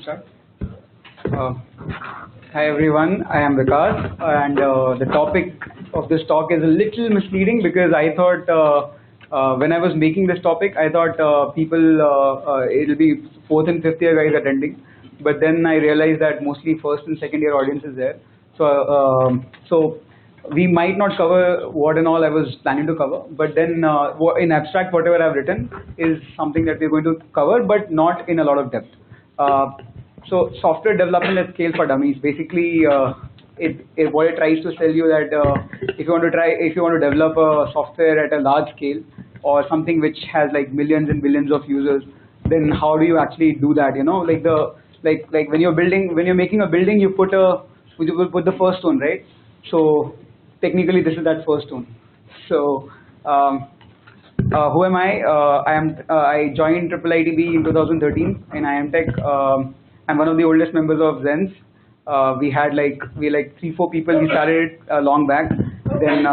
start. Uh, Hi everyone, I am Vikas, and the topic of this talk is a little misleading because I thought when I was making this topic, I thought it'll be fourth and fifth year guys attending, but then I realized that mostly first and second year audience is there. So we might not cover what and all I was planning to cover, but then in abstract, whatever I've written is something that we're going to cover, but not in a lot of depth. So software development at scale for dummies. Basically, what it tries to tell you that if you want to develop a software at a large scale or something which has like millions and billions of users, then how do you actually do that? You know, like when you're making a building, you put the first stone, right? So technically, this is that first stone. So who am I? I joined IIITB in 2013 in IM Tech. I'm one of the oldest members of Zens. We like 3-4 people. We started it long back. Then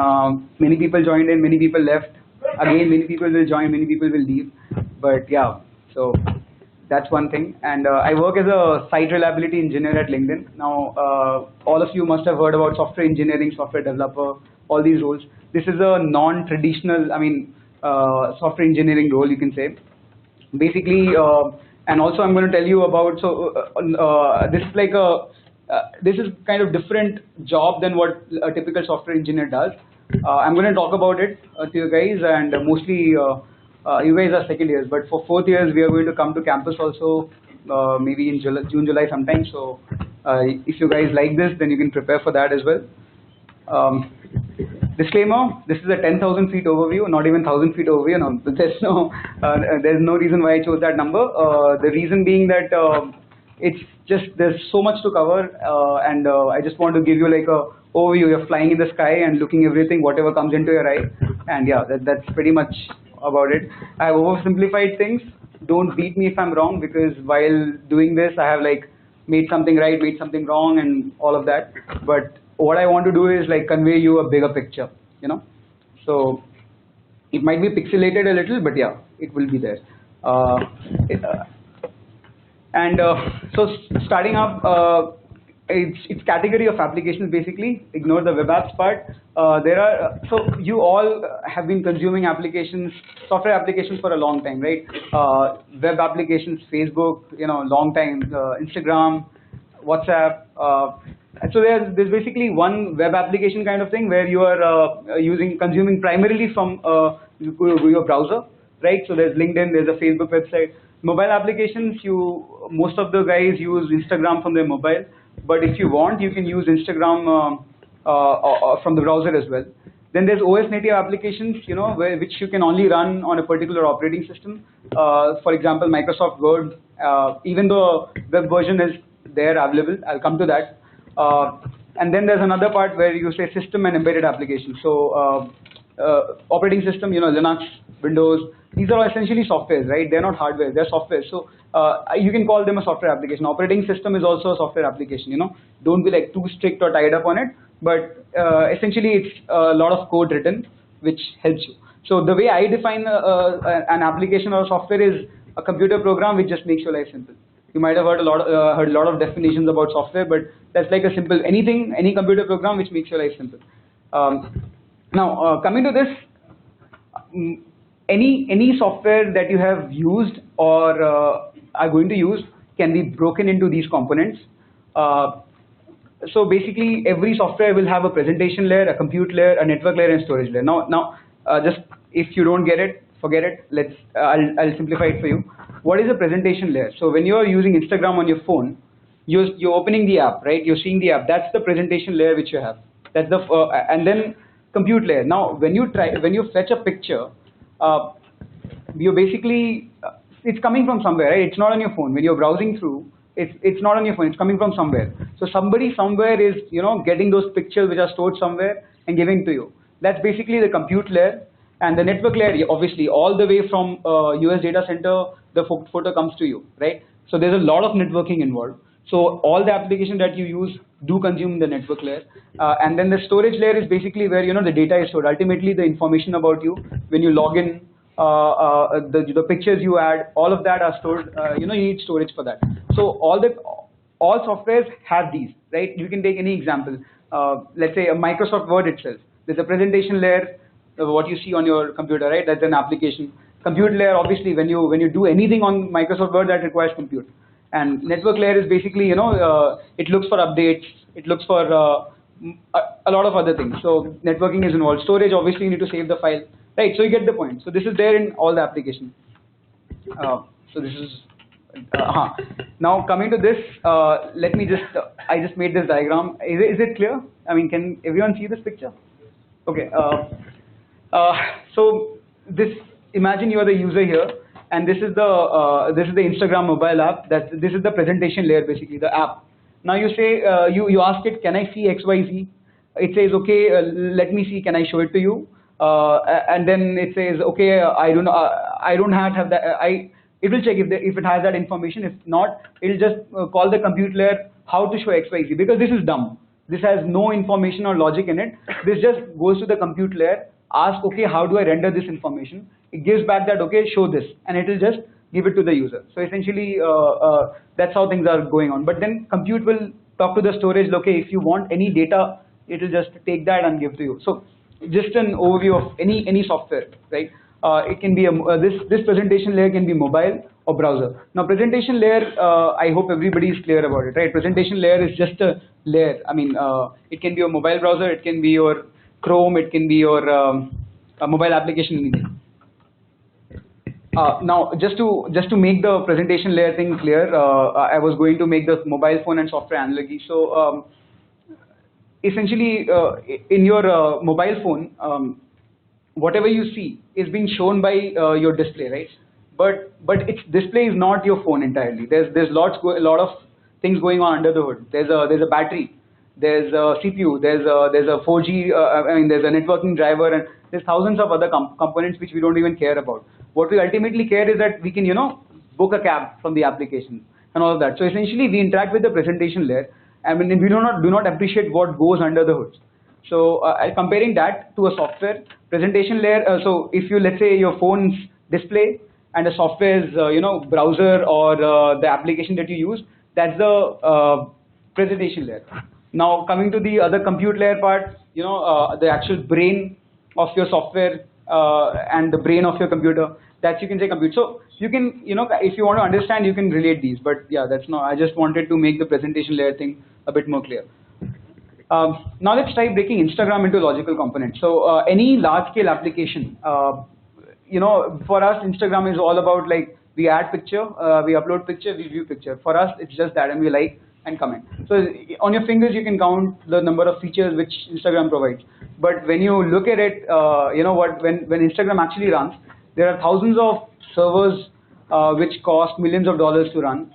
many people joined in, many people left. Again, many people will join, many people will leave. But yeah, so that's one thing. And I work as a site reliability engineer at LinkedIn. Now, all of you must have heard about software engineering, software developer, all these roles. This is a non-traditional, software engineering role, you can say. Basically, and also I'm going to tell you about, this is kind of different job than what a typical software engineer does. I'm going to talk about it to you guys, and mostly you guys are second years, but for fourth years we are going to come to campus also, maybe in June, July sometime. So if you guys like this, then you can prepare for that as well. Disclaimer, this is a 10,000 feet overview, not even 1,000 feet overview. No, there's no reason why I chose that number. The reason being that it's just, there's so much to cover, and I just want to give you like a overview. You're flying in the sky and looking everything, whatever comes into your eye. And yeah, that's pretty much about it. I have oversimplified things. Don't beat me if I'm wrong, because while doing this, I have like made something right, made something wrong, and all of that. But what I want to do is like convey you a bigger picture, you know. So it might be pixelated a little, but yeah, it will be there. So starting up, it's category of applications basically. Ignore the web apps part. So you all have been consuming applications, software applications for a long time, right? Web applications, Facebook, long time, Instagram, WhatsApp. So there's basically one web application kind of thing where you are consuming primarily from your browser, right? So there's LinkedIn, there's a Facebook website. Mobile applications, most of the guys use Instagram from their mobile, but if you want, you can use Instagram from the browser as well. Then there's OS native applications, which you can only run on a particular operating system. For example, Microsoft Word, even though web version is there available, I'll come to that. And then there's another part where you say system and embedded applications. So operating system, Linux, Windows, these are essentially softwares, right? They're not hardware, they're software. So you can call them a software application. Operating system is also a software application, Don't be like too strict or tied up on it, but essentially it's a lot of code written which helps you. So the way I define an application or software is a computer program which just makes your life simple. You might have heard a lot of definitions about software, but that's like a simple any computer program which makes your life simple. Now coming to this, any software that you have used or are going to use can be broken into these components. So basically, every software will have a presentation layer, a compute layer, a network layer, and storage layer. Now, just if you don't get it, forget it. I'll simplify it for you. What is a presentation layer? So when you're using Instagram on your phone, you're opening the app, right? You're seeing the app. That's the presentation layer which you have. That's the and then compute layer. Now, when you fetch a picture, you basically it's coming from somewhere, right? It's not on your phone. When you're browsing through, it's not on your phone. It's coming from somewhere. So somebody somewhere is getting those pictures which are stored somewhere and giving to you. That's basically the compute layer. And the network layer, obviously, all the way from US data center, the photo comes to you, right? So there's a lot of networking involved. So all the applications that you use do consume the network layer. And then the storage layer is basically where the data is stored. Ultimately, the information about you when you log in the pictures you add, all of that are stored. You need storage for that. So all softwares have these, right? You can take any example. Let's say a Microsoft Word itself. There's a presentation layer, what you see on your computer, right? That's an application. Compute layer, obviously, when you do anything on Microsoft Word, that requires compute. And network layer is basically, it looks for updates. It looks for a lot of other things. So networking is involved. Storage, obviously, you need to save the file, right? So you get the point. So this is there in all the applications. So this is. Now coming to this, let me just, I just made this diagram. Is it clear? I mean, can everyone see this picture? Okay. So this, imagine you are the user here, and this is the Instagram mobile app. This is the presentation layer, basically the app. Now you say, you ask it, can I see XYZ? It says, okay, let me see. Can I show it to you? And then it says, okay, I don't have that. It will check if it has that information. If not, it will just call the compute layer how to show XYZ, because this is dumb. This has no information or logic in it. This just goes to the compute layer, asks, okay, how do I render this information? It gives back that, okay, show this, and it will just give it to the user. So essentially, that's how things are going on. But then compute will talk to the storage, okay, if you want any data, it will just take that and give to you. So just an overview of any software, right? It can be this presentation layer can be mobile or browser. Now presentation layer, I hope everybody is clear about it, right? Presentation layer is just a layer. I mean, it can be a mobile browser, it can be your Chrome, it can be your a mobile application, anything. Now just to make the presentation layer thing clear, I was going to make the mobile phone and software analogy. So essentially, in your mobile phone, whatever you see is being shown by your display, right? But its display is not your phone entirely. There's a lot of things going on under the hood. There's a battery, there's a CPU, there's a 4G. I mean, there's a networking driver, and there's thousands of other components which we don't even care about. What we ultimately care is that we can book a cab from the application and all of that. So essentially, we interact with the presentation layer. I mean, we do not appreciate what goes under the hood. So comparing that to a software presentation layer, so if you, let's say, your phone's display and the software's browser or the application that you use, that's the presentation layer. Now coming to the other compute layer part, the actual brain of your software and the brain of your computer, that you can say compute. So you can, if you want to understand, you can relate these. But yeah, that's not. I just wanted to make the presentation layer thing a bit more clear. Now let's try breaking Instagram into logical components. So any large-scale application, for us, Instagram is all about, like, we add picture, we upload picture, we view picture. For us, it's just that, and we like and comment. So on your fingers, you can count the number of features which Instagram provides. But when you look at it, when Instagram actually runs, there are thousands of servers which cost millions of dollars to run.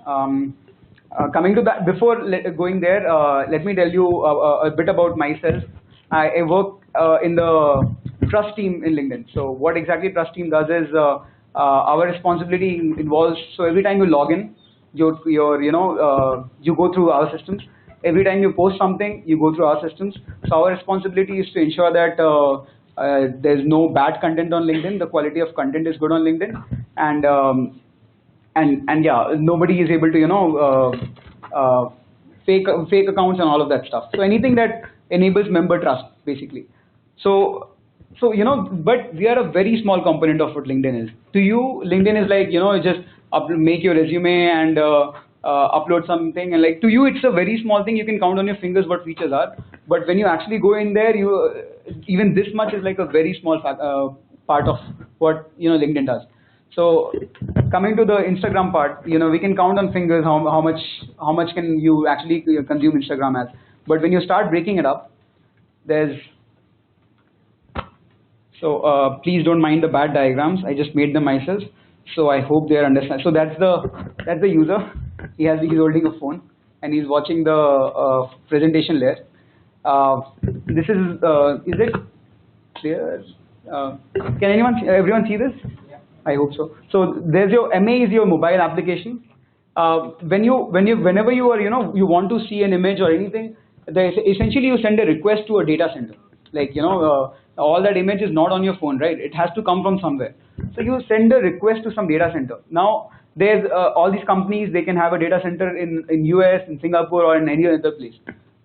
Coming to that, before going there, let me tell you a bit about myself. I work in the trust team in LinkedIn. So what exactly trust team does is our responsibility involves, so every time you log in, you go through our systems. Every time you post something, you go through our systems. So our responsibility is to ensure that there's no bad content on LinkedIn. The quality of content is good on LinkedIn, and yeah, nobody is able to fake accounts and all of that stuff. So anything that enables member trust, basically. So but we are a very small component of what LinkedIn is. To you, LinkedIn is like, just make your resume and upload something, and like, to you it's a very small thing. You can count on your fingers what features are. But when you actually go in there, even this much is like a very small part of what LinkedIn does. So coming to the Instagram part, we can count on fingers how much can you actually consume Instagram as. But when you start breaking it up, there's please don't mind the bad diagrams. I just made them myself, so I hope they understand. So that's the user. He's holding a phone and he's watching the presentation layer. This is it clear? Can everyone see this? Yeah. I hope so. So there's your MA is your mobile application. Whenever you are you want to see an image or anything, essentially you send a request to a data center. Like, all that image is not on your phone, right? It has to come from somewhere. So you send a request to some data center. Now there's all these companies, they can have a data center in US, in Singapore, or in any other place.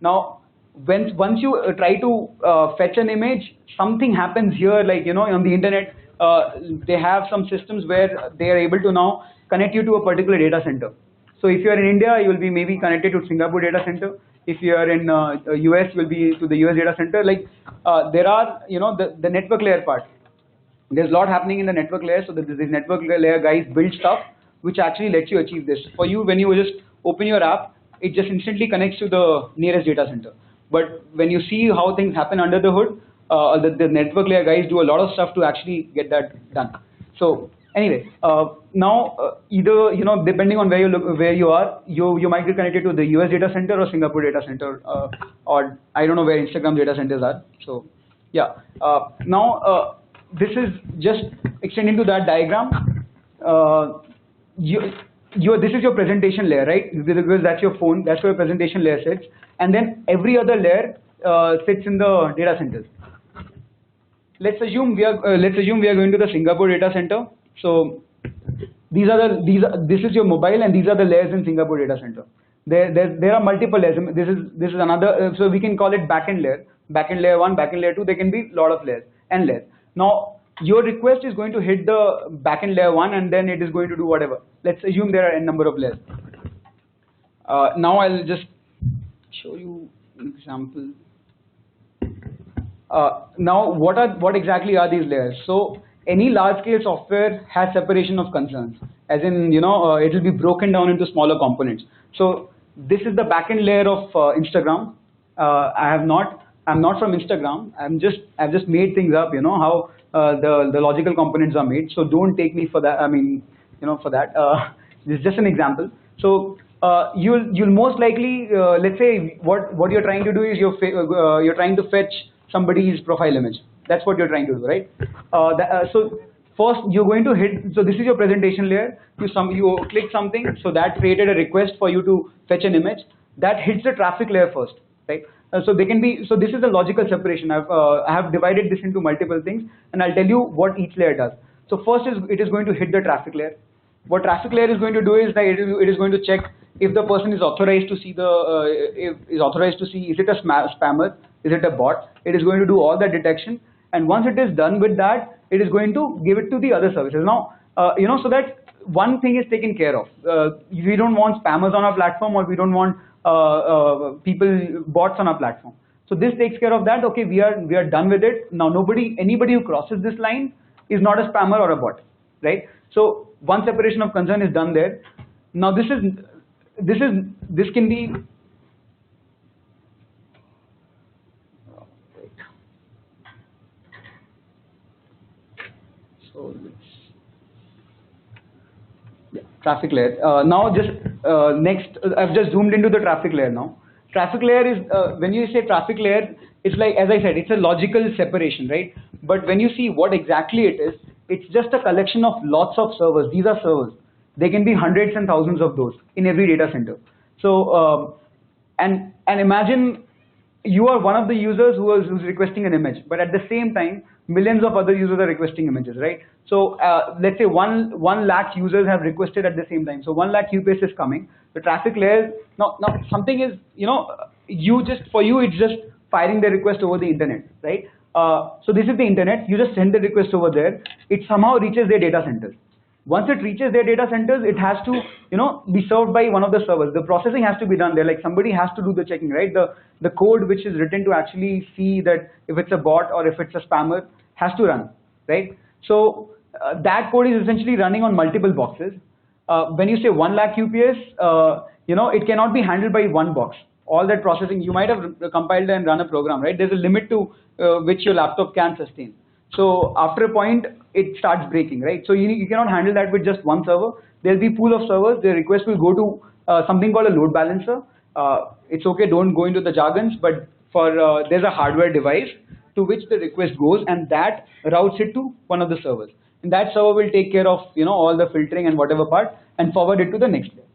Now once you try to fetch an image, something happens here, like, on the internet, they have some systems where they are able to now connect you to a particular data center. So if you are in India, you will be maybe connected to Singapore data center. If you are in US, you will be to the US data center. Like, there are, the network layer part. There's a lot happening in the network layer. So these network layer guys build stuff which actually lets you achieve this. For you, when you just open your app, it just instantly connects to the nearest data center. But when you see how things happen under the hood, the network layer guys do a lot of stuff to actually get that done. So anyway, now either, depending on where you are, you might be connected to the US data center or Singapore data center, or I don't know where Instagram data centers are. So yeah, now this is just extending to that diagram. This is your presentation layer, right? Because that's your phone, that's where your presentation layer sits, and then every other layer sits in the data centers. Let's assume we are going to the Singapore data center. So this is your mobile, and these are the layers in Singapore data center. There are multiple layers. This is another. So we can call it backend layer. Backend layer 1, backend layer 2. There can be a lot of layers and layers. Now your request is going to hit the backend layer 1, and then it is going to do whatever. Let's assume there are n number of layers. Now I'll just show you an example. Now what exactly are these layers? So any large-scale software has separation of concerns, as in, it will be broken down into smaller components. So this is the backend layer of Instagram. I'm not from Instagram. I've just made things up. How the logical components are made. So don't take me for that. I mean, for that. This is just an example. So you'll most likely, let's say what you're trying to do is you're trying to fetch somebody's profile image. That's what you're trying to do, right? So first you're going to hit. So this is your presentation layer. You click something. So that created a request for you to fetch an image. That hits the traffic layer first, right? So they can be. So this is a logical separation. I have divided this into multiple things, and I'll tell you what each layer does. So first it is going to hit the traffic layer. What traffic layer is going to do is that it is going to check if the person is authorized to see is it a spammer, is it a bot. It is going to do all that detection, and once it is done with that, it is going to give it to the other services. Now, so that one thing is taken care of. We don't want spammers on our platform, or we don't want bots on our platform. So this takes care of that. Okay, we are done with it. Now anybody who crosses this line is not a spammer or a bot, right? So one separation of concern is done there. Now this can be. So traffic layer. Now next, I've just zoomed into the traffic layer now. Traffic layer is, when you say traffic layer, it's like, as I said, it's a logical separation, right? But when you see what exactly it is, it's just a collection of lots of servers. These are servers. There can be hundreds and thousands of those in every data center. So, and imagine you are one of the users who's requesting an image, but at the same time, millions of other users are requesting images, right? So let's say 1 lakh users have requested at the same time. So 1 lakh QPS is coming. The traffic layer, now something is, for you, it's just firing the request over the internet, right? So this is the internet. You just send the request over there. It somehow reaches their data centers. Once it reaches their data centers, it has to, be served by one of the servers. The processing has to be done there. Like somebody has to do the checking, right? The code which is written to actually see that if it's a bot or if it's a spammer has to run, right? So that code is essentially running on multiple boxes. When you say 1 lakh QPS, it cannot be handled by one box. All that processing, you might have compiled and run a program, right? There's a limit to which your laptop can sustain. So after a point, it starts breaking, right? So you cannot handle that with just one server. There'll be a pool of servers. The request will go to something called a load balancer. It's okay, don't go into the jargons, but there's a hardware device to which the request goes, and that routes it to one of the servers. And that server will take care of all the filtering and whatever part and forward it to the next layer,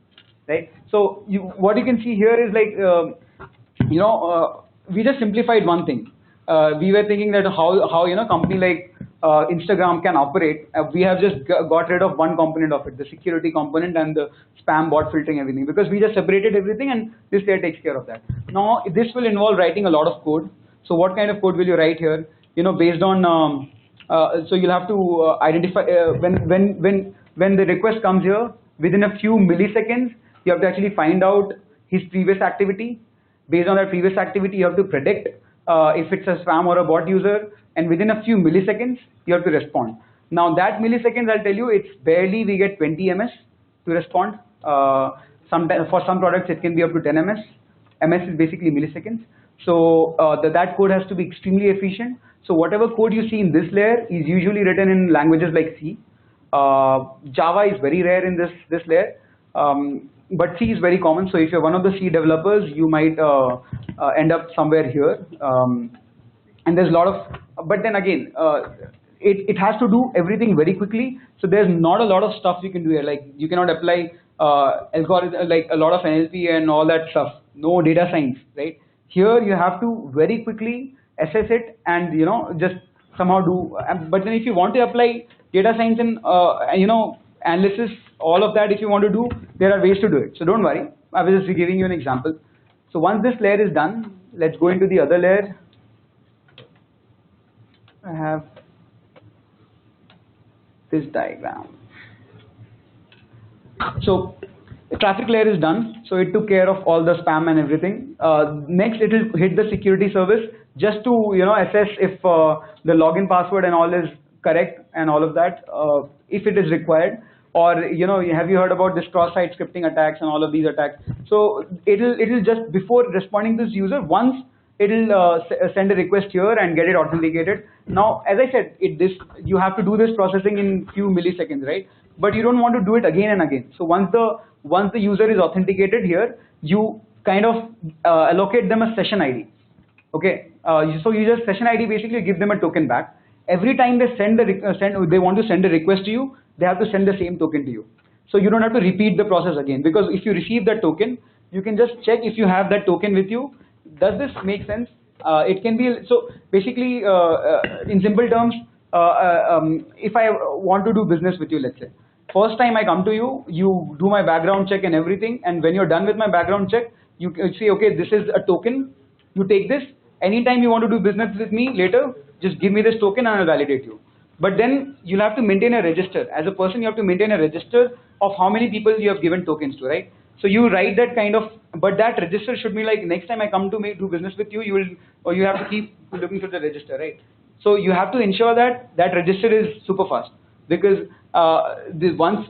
right? So what you can see here is like we just simplified one thing. we were thinking that how company like Instagram can operate. We have just got rid of one component of it, the security component and the spam bot filtering everything, because we just separated everything and this layer takes care of that. Now this will involve writing a lot of code. So what kind of code will you write here? Based on so you'll have to identify when the request comes here, within a few milliseconds you have to actually find out his previous activity. Based on that previous activity, you have to predict if it's a spam or a bot user, and within a few milliseconds you have to respond. Now that milliseconds, I'll tell you, it's barely we get 20 ms to respond. Sometimes for some products it can be up to 10 ms. Ms is basically milliseconds. So that code has to be extremely efficient. So whatever code you see in this layer is usually written in languages like C. Java is very rare in this layer, but C is very common. So if you're one of the C developers, you might end up somewhere here. And there's a lot of, but then again, it has to do everything very quickly. So there's not a lot of stuff you can do here. Like you cannot apply algorithm, like a lot of NLP and all that stuff. No data science, right? Here you have to very quickly assess it and just somehow do. But then if you want to apply data science and analysis, all of that, if you want to do, there are ways to do it. So don't worry. I was just giving you an example. So once this layer is done, let's go into the other layer. I have this diagram. So the traffic layer is done. So it took care of all the spam and everything. Next, it will hit the security service just to assess if the login password and all is correct and all of that, if it is required. Or have you heard about this cross-site scripting attacks and all of these attacks? So it'll just, before responding to this user, once it'll send a request here and get it authenticated. Now, as I said, you have to do this processing in few milliseconds, right? But you don't want to do it again and again. So once the user is authenticated here, you kind of allocate them a session ID. Okay, so you just session ID, basically give them a token back. Every time they they want to send a request to you, they have to send the same token to you. So you don't have to repeat the process again, because if you receive that token, you can just check if you have that token with you. Does this make sense? It can be, so basically in simple terms, if I want to do business with you, let's say, first time I come to you, you do my background check and everything, and when you're done with my background check, you say, okay, this is a token, you take this. Anytime you want to do business with me later, just give me this token and I'll validate you. But then you'll have to maintain a register. As a person, you have to maintain a register of how many people you have given tokens to, right? So you write that kind of, but that register should be like, next time I come to do business with you, you have to keep looking through the register, right? So you have to ensure that that register is super fast, because once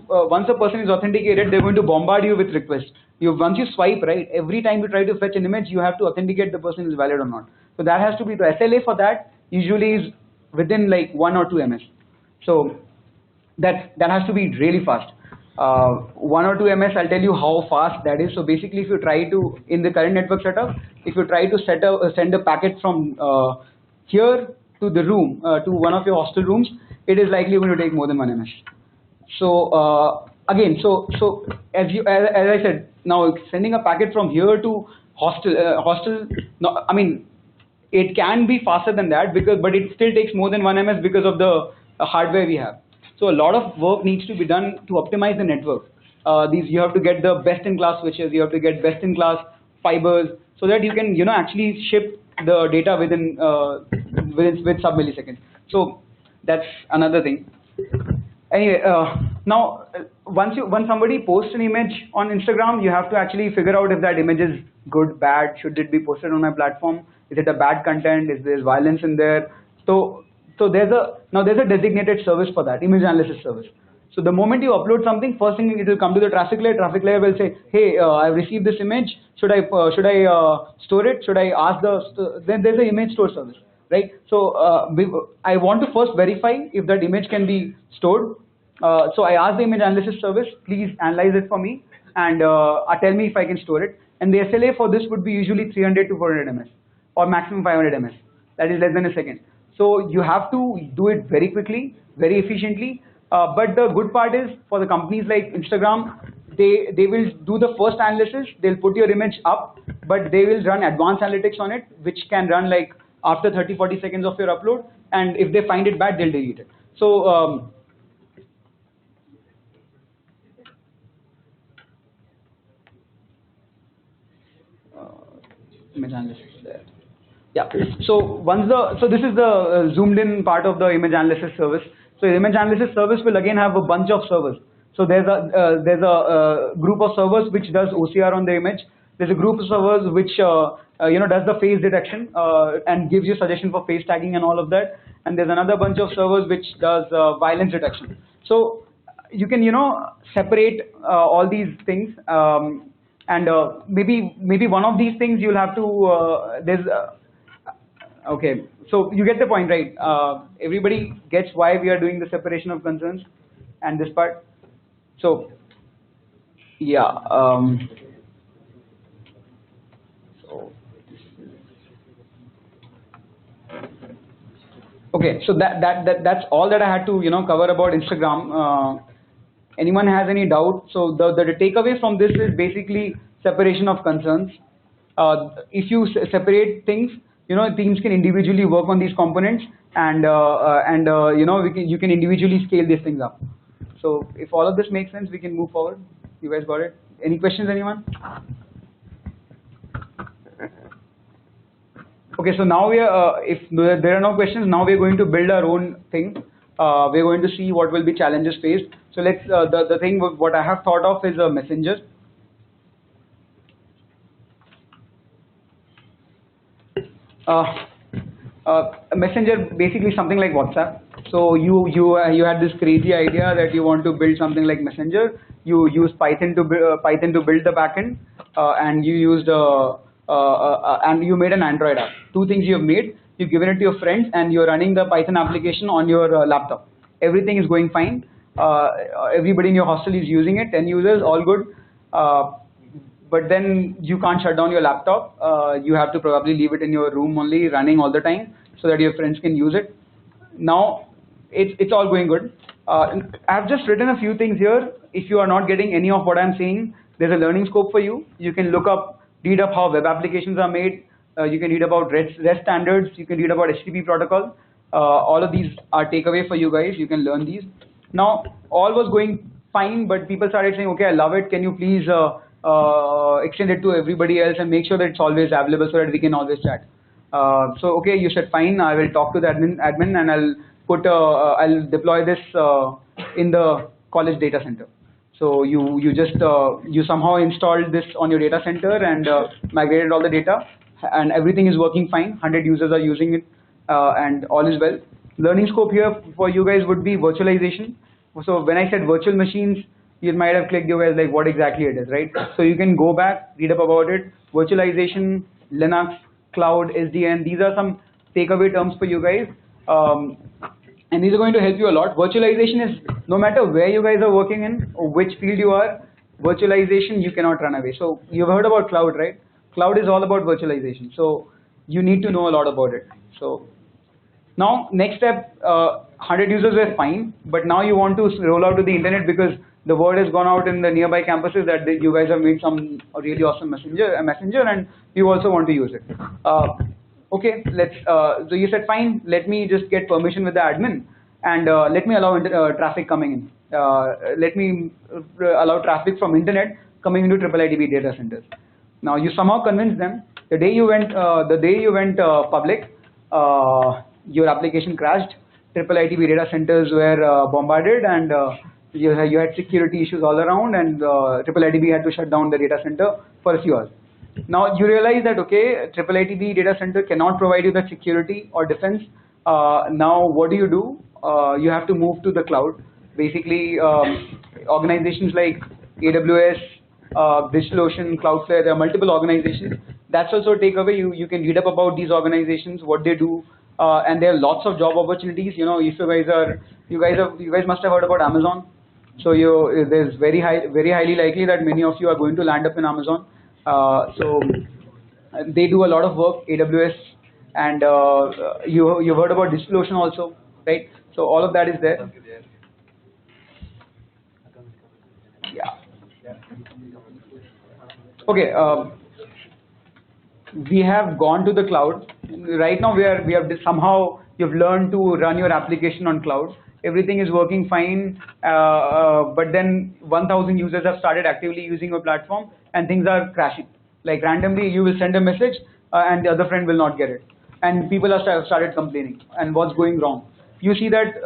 a person is authenticated, they're going to bombard you with requests. Once you swipe right, every time you try to fetch an image, you have to authenticate the person is valid or not. So that has to be, the SLA for that usually is within like 1 or 2 ms. So that has to be really fast. 1 or 2 ms, I'll tell you how fast that is. So basically, if you try to, in the current network setup, if you try to send a packet from here to the room, to one of your hostel rooms, it is likely going to take more than 1 ms. So again, so as I said, now sending a packet from here to hostel, no, I mean, it can be faster than that, but it still takes more than 1 ms because of the hardware we have. So a lot of work needs to be done to optimize the network. You have to get the best-in-class switches, you have to get best-in-class fibers, so that you can actually ship the data with sub-milliseconds. So that's another thing. Anyway, now once somebody posts an image on Instagram, you have to actually figure out if that image is good, bad, should it be posted on my platform, is it a bad content, is there violence in there. So there's a designated service for that, image analysis service. So the moment you upload something, first thing it will come to the traffic layer. Traffic layer will say, hey, I've received this image. Should I store it? Should I ask then there's an image store service, right? So I want to first verify if that image can be stored. So I ask the image analysis service, please analyze it for me and tell me if I can store it. And the SLA for this would be usually 300 to 400 ms or maximum 500 ms. That is less than a second. So you have to do it very quickly, very efficiently. But the good part is, for the companies like Instagram, they will do the first analysis, they'll put your image up, but they will run advanced analytics on it, which can run like after 30-40 seconds of your upload, and if they find it bad, they'll delete it. So image analysis there. Yeah. So this is the zoomed in part of the image analysis service. So image analysis service will again have a bunch of servers. So there's a group of servers which does OCR on the image. There's a group of servers which does the face detection and gives you suggestion for face tagging and all of that. And there's another bunch of servers which does violence detection. So you can separate all these things. And maybe one of these things you'll have to okay, so you get the point, right? Everybody gets why we are doing the separation of concerns and this part. So yeah, okay, so that's all that I had to cover about Instagram. Anyone has any doubt? So the takeaway from this is basically separation of concerns. If you separate things, teams can individually work on these components, and you can individually scale these things up. So if all of this makes sense, we can move forward. You guys got it? Any questions, anyone? Okay, so now we are, if there are no questions, now we are going to build our own thing. We're going to see what will be challenges faced. So let's, the thing what I have thought of is a messenger. A messenger, basically something like WhatsApp. So you had this crazy idea that you want to build something like messenger. You use Python to build the backend, and you used and you made an Android app. Two things you have made. You've given it to your friends, and you're running the Python application on your laptop. Everything is going fine. Everybody in your hostel is using it. 10 users, all good. But then you can't shut down your laptop. You have to probably leave it in your room only, running all the time, so that your friends can use it. Now it's all going good. I've just written a few things here. If you are not getting any of what I'm saying, there's a learning scope for you. You can read up how web applications are made. You can read about REST standards. You can read about HTTP protocol. All of these are takeaway for you guys. You can learn these. Now all was going fine, but people started saying, okay, I love it. Can you please extend it to everybody else and make sure that it's always available so that we can always chat. So okay, you said fine. I will talk to the admin, and I'll deploy this in the college data center. So you somehow installed this on your data center and migrated all the data, and everything is working fine. 100 users are using it, and all is well. Learning scope here for you guys would be virtualization. So when I said virtual machines, you might have clicked, you guys, like what exactly it is, right? So you can go back, read up about it. Virtualization, Linux, cloud, SDN, these are some takeaway terms for you guys. And these are going to help you a lot. Virtualization is, no matter where you guys are working in, or which field you are, virtualization, you cannot run away. So you've heard about cloud, right? Cloud is all about virtualization. So you need to know a lot about it. So now, next step, 100 users were fine, but now you want to roll out to the internet because the word has gone out in the nearby campuses that you guys have made some really awesome messenger, and you also want to use it. Okay, so you said fine, let me just get permission with the admin, and let me allow traffic coming in. Let me allow traffic from internet coming into IIITB data centers. Now you somehow convinced them. The day you went public, your application crashed. IIITB data centers were bombarded, and you had security issues all around, and IIITB had to shut down the data center for a few hours. Now you realize that, okay, IIITB data center cannot provide you that security or defense. Now what do? You have to move to the cloud. Basically, organizations like AWS, DigitalOcean, Cloudflare, there are multiple organizations. That's also a takeaway. You can read up about these organizations, what they do, and there are lots of job opportunities. If you guys must have heard about Amazon. So there's very highly likely that many of you are going to land up in Amazon. So they do a lot of work, AWS, and you've heard about DigitalOcean also, right? So all of that is there. Yeah. Okay. We have gone to the cloud. right now we have somehow you've learned to run your application on cloud. Everything is working fine, but then 1,000 users have started actively using your platform, and things are crashing. Like randomly, you will send a message, and the other friend will not get it, and people have started complaining. And what's going wrong? You see that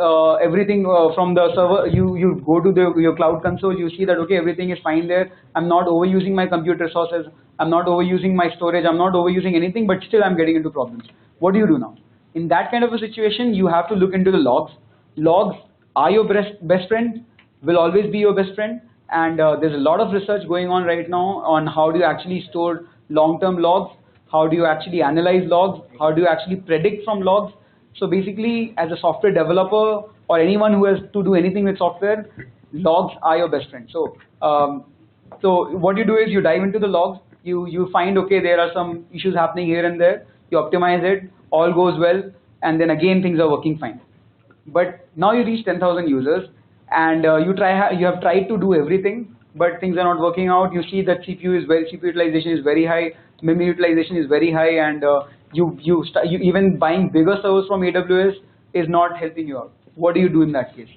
everything from the server, you go to your cloud console, you see that okay, everything is fine there. I'm not overusing my compute resources. I'm not overusing my storage. I'm not overusing anything, but still I'm getting into problems. What do you do now? In that kind of a situation, you have to look into the logs. Logs are your best friend, will always be your best friend, and there's a lot of research going on right now on how do you actually store long-term logs, how do you actually analyze logs, how do you actually predict from logs. So basically, as a software developer or anyone who has to do anything with software, logs are your best friend. So, so what you do is you dive into the logs, you find okay, there are some issues happening here and there, you optimize it, all goes well, and then again things are working fine. But now you reach 10,000 users, and you have tried to do everything, but things are not working out. You see that CPU utilization is very high, memory utilization is very high, and you even buying bigger servers from AWS is not helping you out. What do you do in that case?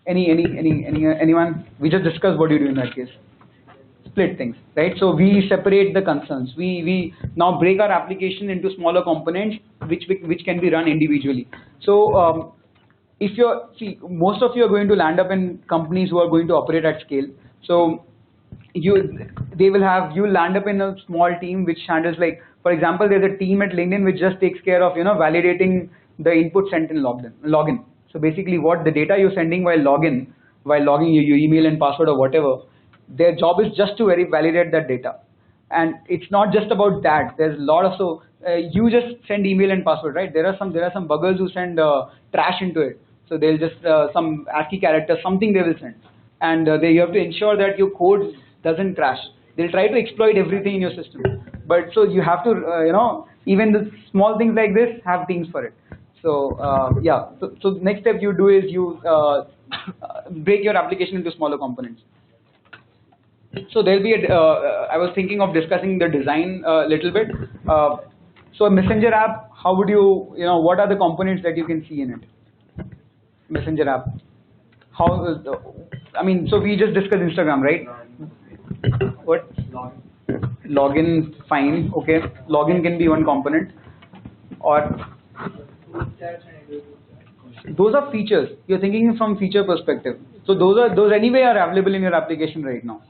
Anyone? We just discussed what do you do in that case. Split things, right? So we separate the concerns. We now break our application into smaller components which can be run individually. So if most of you are going to land up in companies who are going to operate at scale. So you'll land up in a small team which handles, like, for example, there's a team at LinkedIn which just takes care of validating the input sent in login. So basically, what the data you're sending while logging your email and password or whatever, their job is just to validate that data. And it's not just about that. There's a lot of you just send email and password, right? There are some buggers who send trash into it. So they'll just some ASCII character, something they will send, and you have to ensure that your code doesn't crash. They'll try to exploit everything in your system. But so you have to even the small things like this have teams for it. So yeah. So next step you do is you break your application into smaller components. So there'll be I was thinking of discussing the design a little bit. So a messenger app, how would what are the components that you can see in it? Messenger app. So we just discussed Instagram, right? What? Login, fine, okay. Login can be one component. Or those are features. You're thinking from feature perspective. So those anyway are available in your application right now.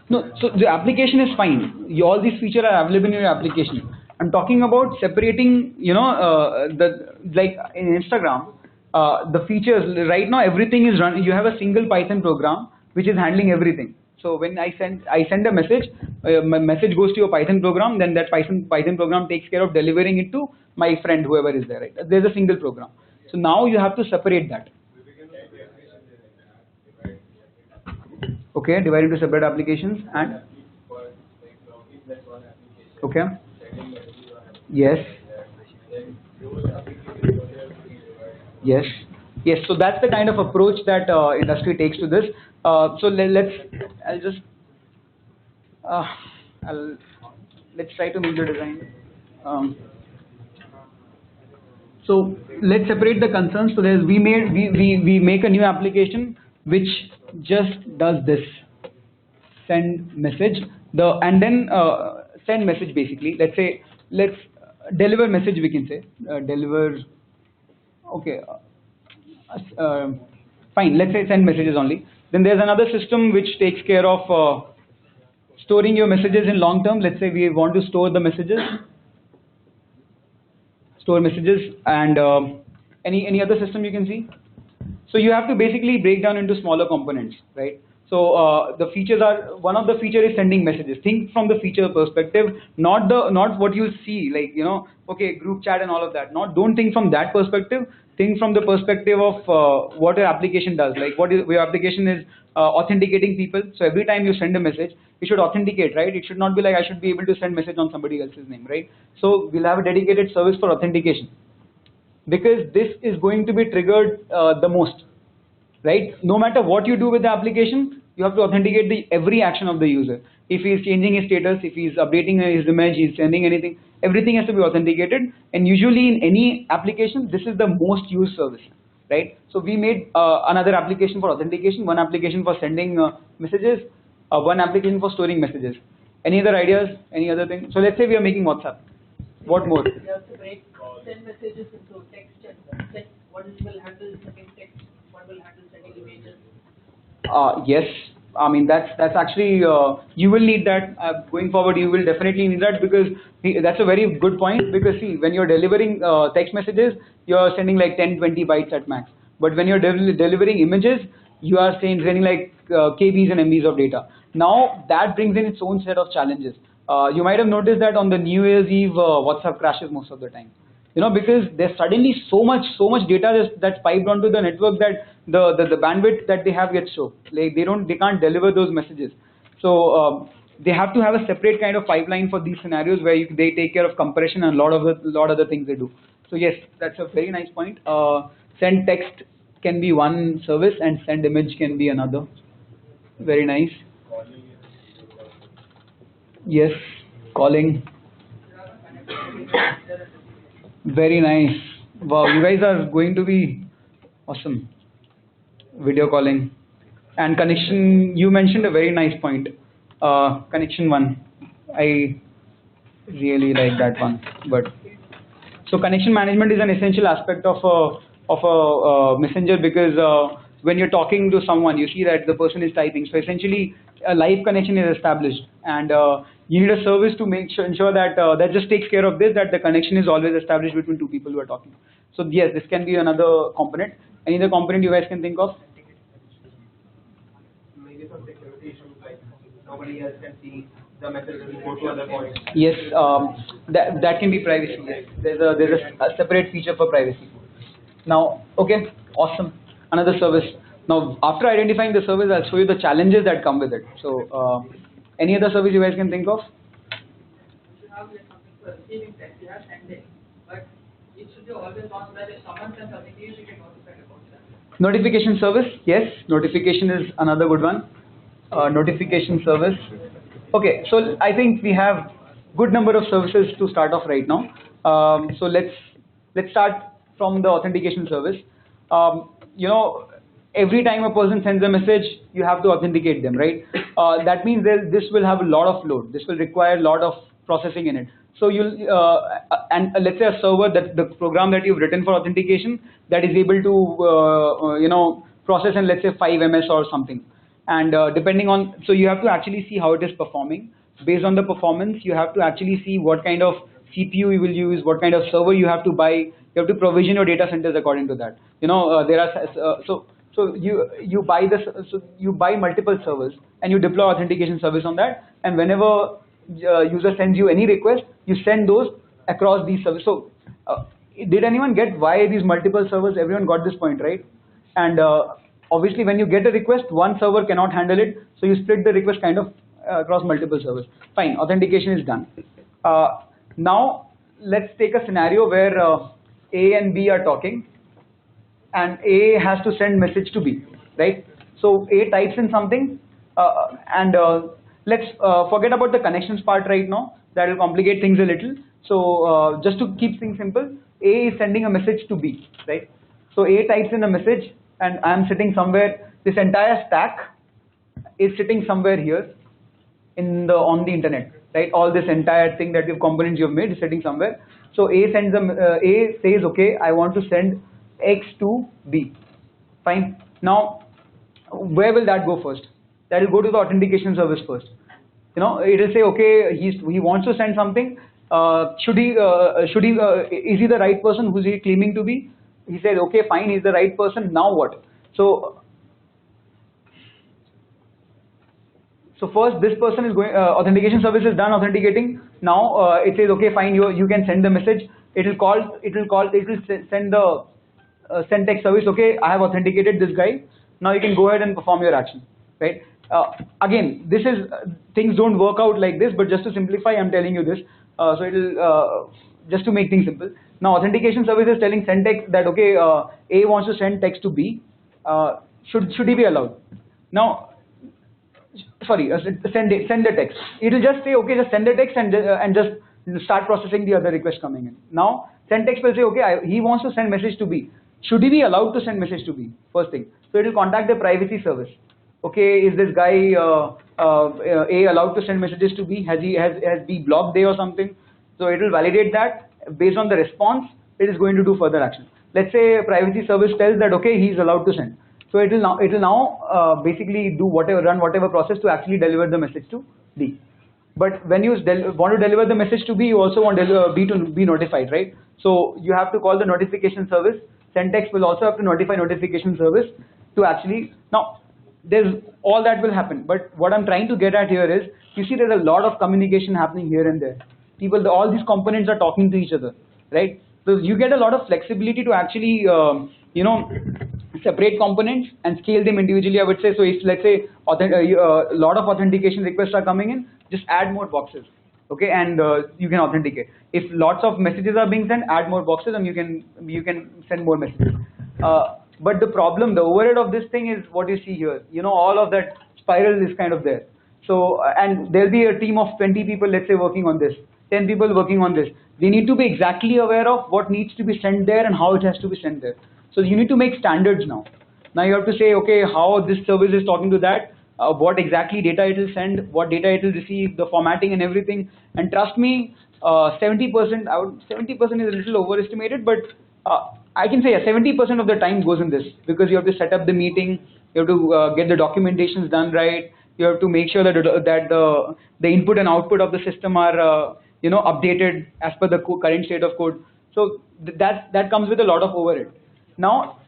No, so the application is fine. All these features are available in your application. I'm talking about separating, like in Instagram, the features. Right now, everything is run. You have a single Python program which is handling everything. So when I send a message, my message goes to your Python program. Then that Python program takes care of delivering it to my friend, whoever is there. Right? There's a single program. So now you have to separate that. Okay, divide into separate applications and okay. Yes. Yes. Yes. So that's the kind of approach that industry takes to this. So let's try to make the design. So let's separate the concerns. So we make a new application which just does this: send message. And then send message basically. Let's deliver message. We can say deliver. Okay. Fine. Let's say send messages only. Then there's another system which takes care of storing your messages in long term. Let's say we want to store the messages. Store messages, and any other system you can see. So you have to basically break down into smaller components, right? So the features are, one of the feature is sending messages. Think from the feature perspective, not what you see, like okay, group chat and all of that. Don't think from that perspective. Think from the perspective of what your application does. Like your application is authenticating people. So every time you send a message, you should authenticate, right? It should not be like I should be able to send message on somebody else's name, right? So we'll have a dedicated service for authentication, because this is going to be triggered the most, right? No matter what you do with the application, you have to authenticate every action of the user. If he is changing his status, if he is updating his image, he is sending anything, everything has to be authenticated. And usually in any application, this is the most used service, right? So we made another application for authentication, one application for sending messages, one application for storing messages. Any other ideas? Any other thing? So let's say we are making WhatsApp. What more? You have to break send messages into text and text. One will handle sending text, one will handle sending images. Yes, I mean that's actually you will need that going forward. You will definitely need that, because that's a very good point. Because see, when you're delivering text messages, you're sending like 10-20 bytes at max. But when you're delivering images, you are sending like KBs and MBs of data. Now that brings in its own set of challenges. You might have noticed that on the New Year's Eve, WhatsApp crashes most of the time. Because there's suddenly so much data that's piped onto the network that the bandwidth that they have gets choked. Like they can't deliver those messages. So they have to have a separate kind of pipeline for these scenarios where they take care of compression and a lot of the things they do. So yes, that's a very nice point. Send text can be one service and send image can be another. Very nice. Yes, calling. Very nice. Wow, you guys are going to be awesome. Video calling and connection. You mentioned a very nice point. Connection one. I really like that one. But so connection management is an essential aspect of a messenger, because when you're talking to someone, you see that the person is typing. So essentially, a live connection is established, and you need a service to ensure that that just takes care of this, that the connection is always established between two people who are talking. So yes, this can be another component. Any other component you guys can think of? Maybe some security issues, like nobody else can see the message will go to other points. Yes, that can be privacy. Yes. There's a separate feature for privacy. Now, okay, awesome. Another service. Now, after identifying the service, I'll show you the challenges that come with it. So, any other service you guys can think of? You have like something for receiving text, you have sending, but it should be always on that if someone sends something, you get notified about that. Notification service. Yes, notification is another good one. Notification service. Okay, so I think we have good number of services to start off right now. So let's start from the authentication service. Every time a person sends a message, you have to authenticate them, right? That means this will have a lot of load. This will require a lot of processing in it. So and let's say a server, that the program that you've written for authentication, that is able to process in, let's say 5 ms or something. And depending on, so you have to actually see how it is performing. Based on the performance, you have to actually see what kind of CPU you will use, what kind of server you have to buy. You have to provision your data centers according to that. There are so you buy multiple servers and you deploy authentication service on that. And whenever user sends you any request, you send those across these servers. So did anyone get why these multiple servers? Everyone got this point, right? And obviously, when you get a request, one server cannot handle it, so you split the request kind of across multiple servers. Fine, authentication is done. Now, let's take a scenario where A and B are talking, and A has to send message to B, right? So A types in something, and let's forget about the connections part right now. That will complicate things a little. So just to keep things simple, A is sending a message to B, right? So A types in a message, and I'm sitting somewhere. This entire stack is sitting somewhere here on the internet, right? All this entire thing that components you've made is sitting somewhere. So A says, okay, I want to send X to B. Fine. Now, where will that go first? That will go to the authentication service first. It will say, okay, he wants to send something. Is he the right person? Who's he claiming to be? He says, okay, fine, he's the right person. Now what? So first, this person is going. Authentication service is done authenticating. Now it says, okay, fine, you can send the message. It will send the send text service. Okay, I have authenticated this guy. Now you can go ahead and perform your action, right? Again, things don't work out like this, but just to simplify, I'm telling you this. So it'll just to make things simple. Now, authentication service is telling send text that okay, A wants to send text to B. Should he be allowed? Now, sorry, send the text. It will just say, okay, just send the text and just start processing the other requests coming in. Now, send text will say, okay, he wants to send message to B. Should he be allowed to send message to B? First thing. So it will contact the privacy service. Okay, is this guy A allowed to send messages to B? Has B blocked A or something? So it will validate that. Based on the response, it is going to do further action. Let's say privacy service tells that okay, he's allowed to send. So it will now basically run whatever process to actually deliver the message to B. But when you want to deliver the message to B, you also want B to be notified, right? So you have to call the notification service. Sentex will also have to notify notification service to actually, now there's all that will happen. But what I'm trying to get at here is, you see there's a lot of communication happening here and there. All these components are talking to each other, right? So you get a lot of flexibility to actually, separate components and scale them individually, I would say. So if, let's say, a lot of authentication requests are coming in, just add more boxes, okay, and you can authenticate. If lots of messages are being sent, add more boxes and you can send more messages. But the problem, the overhead of this thing is what you see here. All of that spiral is kind of there. So, and there'll be a team of 20 people, let's say, working on this, 10 people working on this. They need to be exactly aware of what needs to be sent there and how it has to be sent there. So you need to make standards now. Now you have to say, okay, how this service is talking to that, what exactly data it will send, what data it will receive, the formatting and everything. And trust me, 70% is a little overestimated, but I can say 70% of the time goes in this, because you have to set up the meeting, you have to get the documentations done right, you have to make sure that the input and output of the system are updated as per the current state of code. So that comes with a lot of overhead. Now,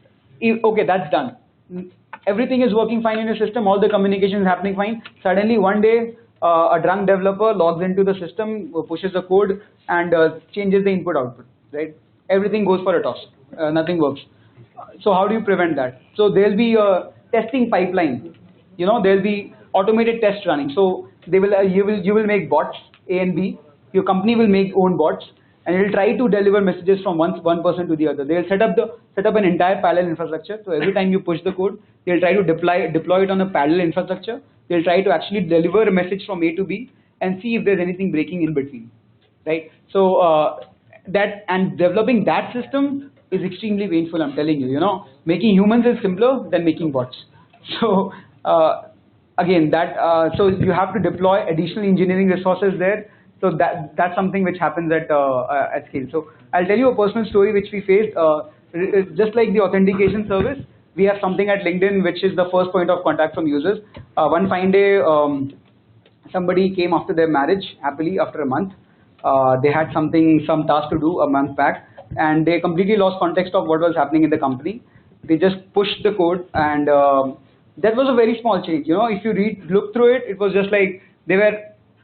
okay, that's done. Everything is working fine in your system, all the communication is happening fine. Suddenly one day, a drunk developer logs into the system, pushes the code and changes the input output, right? Everything goes for a toss, nothing works. So how do you prevent that? So there'll be a testing pipeline, there'll be automated tests running. So you will make bots, A and B, your company will make own bots, and it will try to deliver messages from one person to the other. They'll set up an entire parallel infrastructure. So every time you push the code, they'll try to deploy it on a parallel infrastructure. They'll try to actually deliver a message from A to B and see if there's anything breaking in between, right? So developing that system is extremely painful, I'm telling you. Making humans is simpler than making bots. So again, so you have to deploy additional engineering resources there. So that's something which happens at scale. So I'll tell you a personal story which we faced. Just like the authentication service, we have something at LinkedIn which is the first point of contact from users. One fine day, somebody came after their marriage happily after a month. They had some task to do a month back, and they completely lost context of what was happening in the company. They just pushed the code, and that was a very small change. If you look through it, it was just like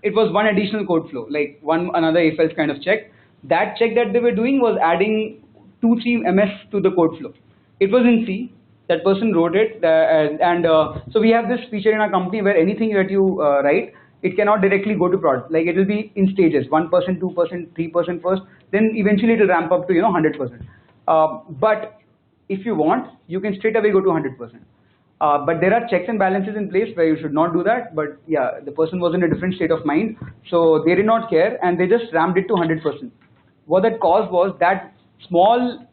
it was one additional code flow, like another if-else kind of check. That check that they were doing was adding 2-3 ms to the code flow. It was in C. That person wrote it, so we have this feature in our company where anything that you write, it cannot directly go to prod. Like it will be in stages, 1%, 2%, 3% first, then eventually it will ramp up to 100%. But if you want, you can straight away go to 100%. But there are checks and balances in place where you should not do that. But yeah, the person was in a different state of mind, so they did not care and they just ramped it to 100%. What that caused was that small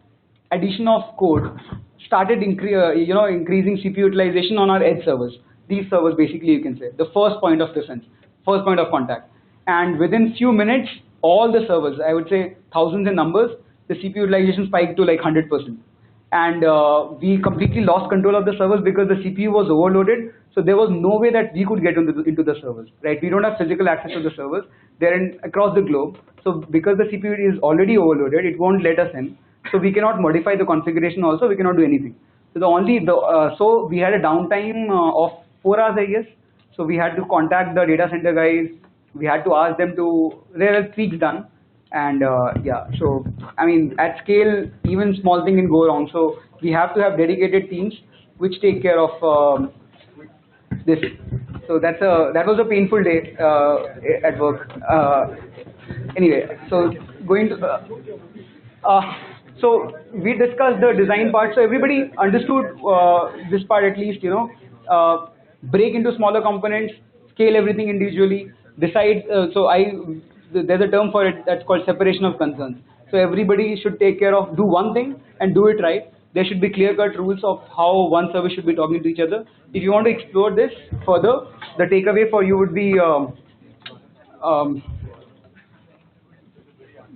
addition of code started increasing CPU utilization on our edge servers. These servers, basically, you can say the first point of defense, first point of contact. And within few minutes, all the servers, I would say thousands in numbers, the CPU utilization spiked to like 100%. And we completely lost control of the servers because the CPU was overloaded. So there was no way that we could get into the servers, right? We don't have physical access to the servers. They're across the globe. So because the CPU is already overloaded, it won't let us in. So we cannot modify the configuration also. We cannot do anything. So so we had a downtime of 4 hours, I guess. So we had to contact the data center guys. We had to ask them there were tweaks done. And yeah, so I mean, at scale, even small thing can go wrong. So we have to have dedicated teams which take care of this. So that was a painful day at work. Anyway, so going to so we discussed the design part. So everybody understood this part at least. Break into smaller components, scale everything individually, decide. There's a term for it that's called separation of concerns. So everybody should take care of, do one thing and do it right. There should be clear-cut rules of how one service should be talking to each other. If you want to explore this further, the takeaway for you would be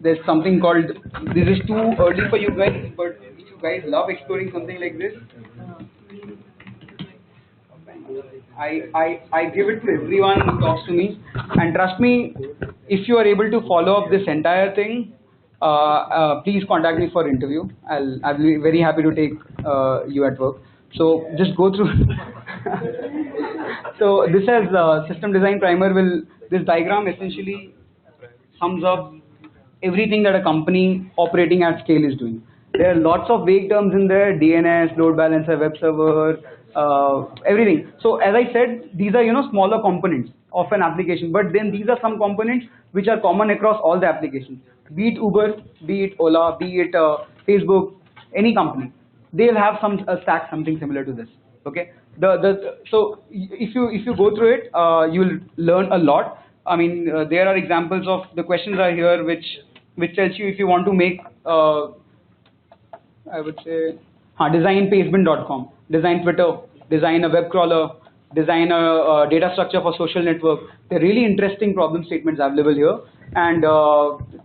there's something called, this is too early for you guys, but if you guys love exploring something like this, I give it to everyone who talks to me, and trust me, if you are able to follow up this entire thing, please contact me for interview. I'll be very happy to take you at work. So just go through. So this has system design primer. This diagram essentially sums up everything that a company operating at scale is doing. There are lots of vague terms in there: DNS, load balancer, web server, everything. So as I said, these are smaller components of an application, but then these are some components which are common across all the applications. Be it Uber, be it Ola, be it Facebook, any company, they'll have some stack something similar to this. Okay. So if you go through it, you'll learn a lot. I mean, there are examples of the questions are here, which tells you if you want to make, I would say, design pastebin.com, design Twitter, design a web crawler, design a data structure for social network. They're really interesting problem statements available here, and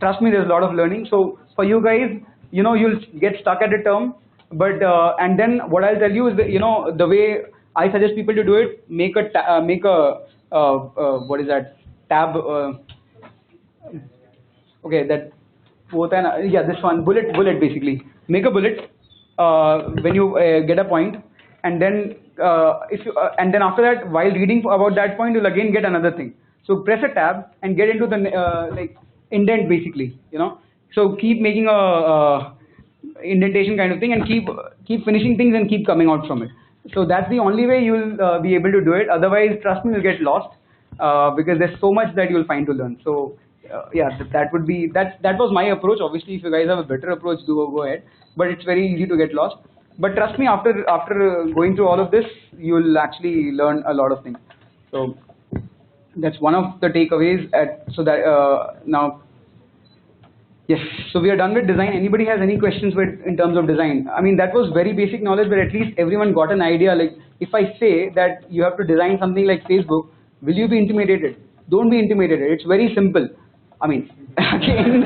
trust me, there's a lot of learning. So for you guys, you'll get stuck at a term, but and then what I'll tell you is that the way I suggest people to do it, make a what is that tab? Okay, that yeah, this one bullet basically. Make a bullet when you get a point, and then and then after that, while reading about that point, you'll again get another thing. So press a tab and get into the like indent basically. So keep making a indentation kind of thing, and keep finishing things and keep coming out from it. So that's the only way you'll be able to do it. Otherwise, trust me, you'll get lost because there's so much that you'll find to learn. So yeah, that was my approach. Obviously, if you guys have a better approach, go ahead. But it's very easy to get lost. But trust me, after going through all of this, you'll actually learn a lot of things. So that's one of the takeaways. Now, yes. So we are done with design. Anybody has any questions in terms of design? I mean, that was very basic knowledge, but at least everyone got an idea. Like, if I say that you have to design something like Facebook, will you be intimidated? Don't be intimidated. It's very simple. I mean, again,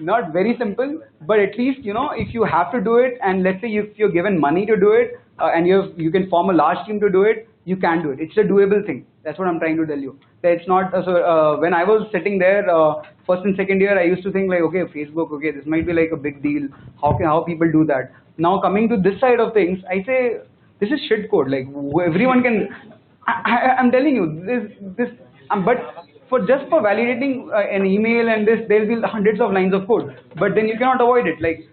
not very simple, but at least, if you have to do it, and let's say if you're given money to do it, and you can form a large team to do it, you can do it. It's a doable thing. That's what I'm trying to tell you. It's not, when I was sitting there, first and second year, I used to think like, okay, Facebook, okay, this might be like a big deal. How people do that? Now coming to this side of things, I say, this is shit code. Like, everyone can, I'm telling you, but just for validating an email and this, there'll be hundreds of lines of code. But then you cannot avoid it. Like,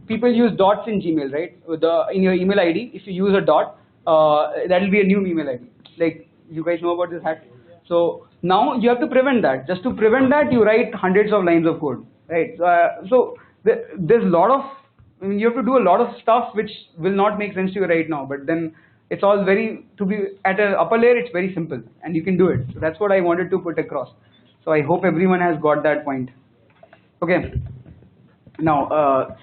people use dots in Gmail, right? In your email ID, if you use a dot, that'll be a new email ID. Like, you guys know about this hack. So now you have to prevent that. Just to prevent that, you write hundreds of lines of code, right? So there's a lot of, you have to do a lot of stuff which will not make sense to you right now. But then it's all to be at an upper layer, it's very simple and you can do it. So that's what I wanted to put across. So I hope everyone has got that point. Okay. Now,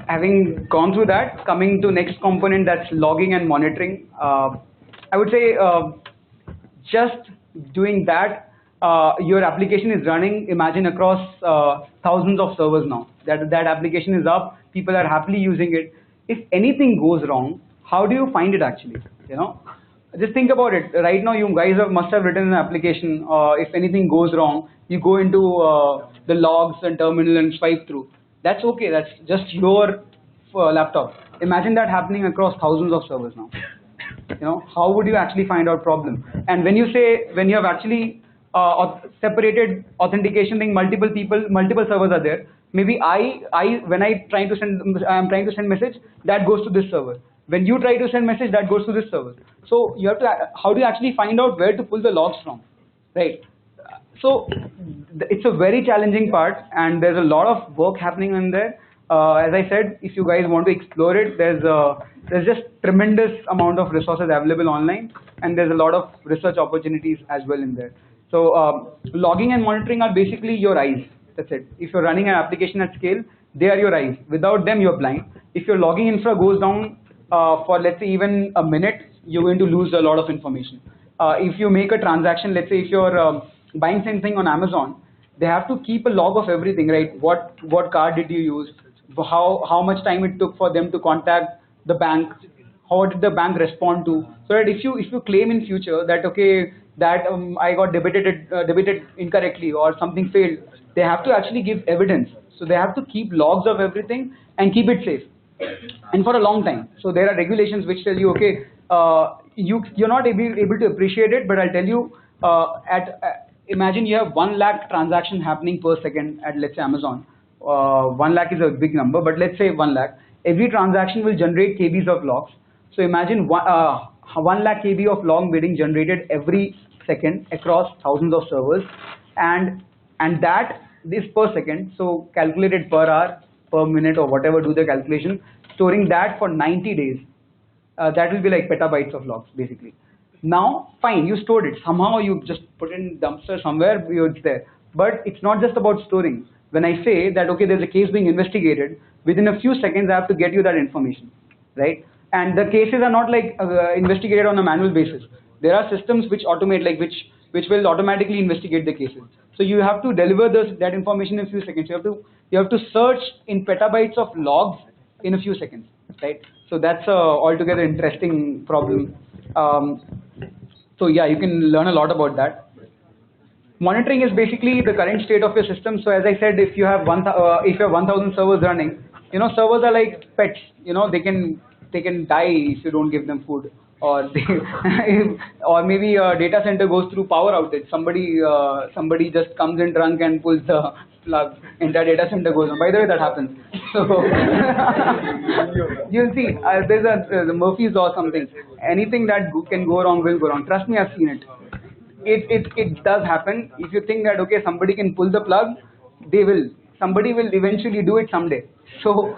having gone through that, coming to next component, that's logging and monitoring. I would say just doing that, your application is running, imagine, across thousands of servers now. That application is up, people are happily using it. If anything goes wrong, how do you find it actually? Just think about it. Right now, you guys must have written an application. If anything goes wrong, you go into the logs and terminal and swipe through. That's okay. That's just your laptop. Imagine that happening across thousands of servers now. How would you actually find out problem? And when you have actually separated authentication thing, multiple servers are there. Maybe when I'm trying to send message, that goes to this server. When you try to send message, that goes to this server. So you have to, how do you actually find out where to pull the logs from, right? So it's a very challenging part, and there's a lot of work happening in there. As I said, if you guys want to explore it, there's just tremendous amount of resources available online, and there's a lot of research opportunities as well in there. So logging and monitoring are basically your eyes. That's it. If you're running an application at scale, they are your eyes. Without them, you're blind. If your logging infra goes down for, let's say, even a minute, you're going to lose a lot of information. If you make a transaction, let's say if you're buying something on Amazon, they have to keep a log of everything, right? What card did you use? How much time it took for them to contact the bank? How did the bank respond to? So that if you claim in future that okay, that I got debited incorrectly or something failed, they have to actually give evidence. So they have to keep logs of everything and keep it safe, and for a long time. So there are regulations which tell you, okay, you're not able to appreciate it, but I'll tell you, imagine you have 1 lakh transaction happening per second at, let's say, Amazon. 1 lakh is a big number, but let's say 1 lakh. Every transaction will generate KBs of logs. So imagine 1 lakh KB of log being generated every second across thousands of servers, and that is per second. So calculated per hour, per minute, or whatever, do the calculation, storing that for 90 days. That will be like petabytes of logs basically. Now, fine, you stored it. Somehow you just put it in dumpster somewhere, it's there. But it's not just about storing. When I say that, okay, there's a case being investigated, within a few seconds I have to get you that information, right? And the cases are not like investigated on a manual basis. There are systems which automate, like which will automatically investigate the cases. So you have to deliver that information in a few seconds. You have to search in petabytes of logs in a few seconds, right? So that's a altogether interesting problem. So yeah, you can learn a lot about that. Monitoring is basically the current state of your system. So as I said, if you have 1,000 servers running, servers are like pets. They can die if you don't give them food, or or maybe a data center goes through power outage. Somebody just comes in drunk and pulls the plug. Entire data center goes on. By the way, that happens. So you'll see. There's the Murphy's law or something. Anything that can go wrong will go wrong. Trust me, I've seen it. It does happen. If you think that okay, somebody can pull the plug, they will. Somebody will eventually do it someday. So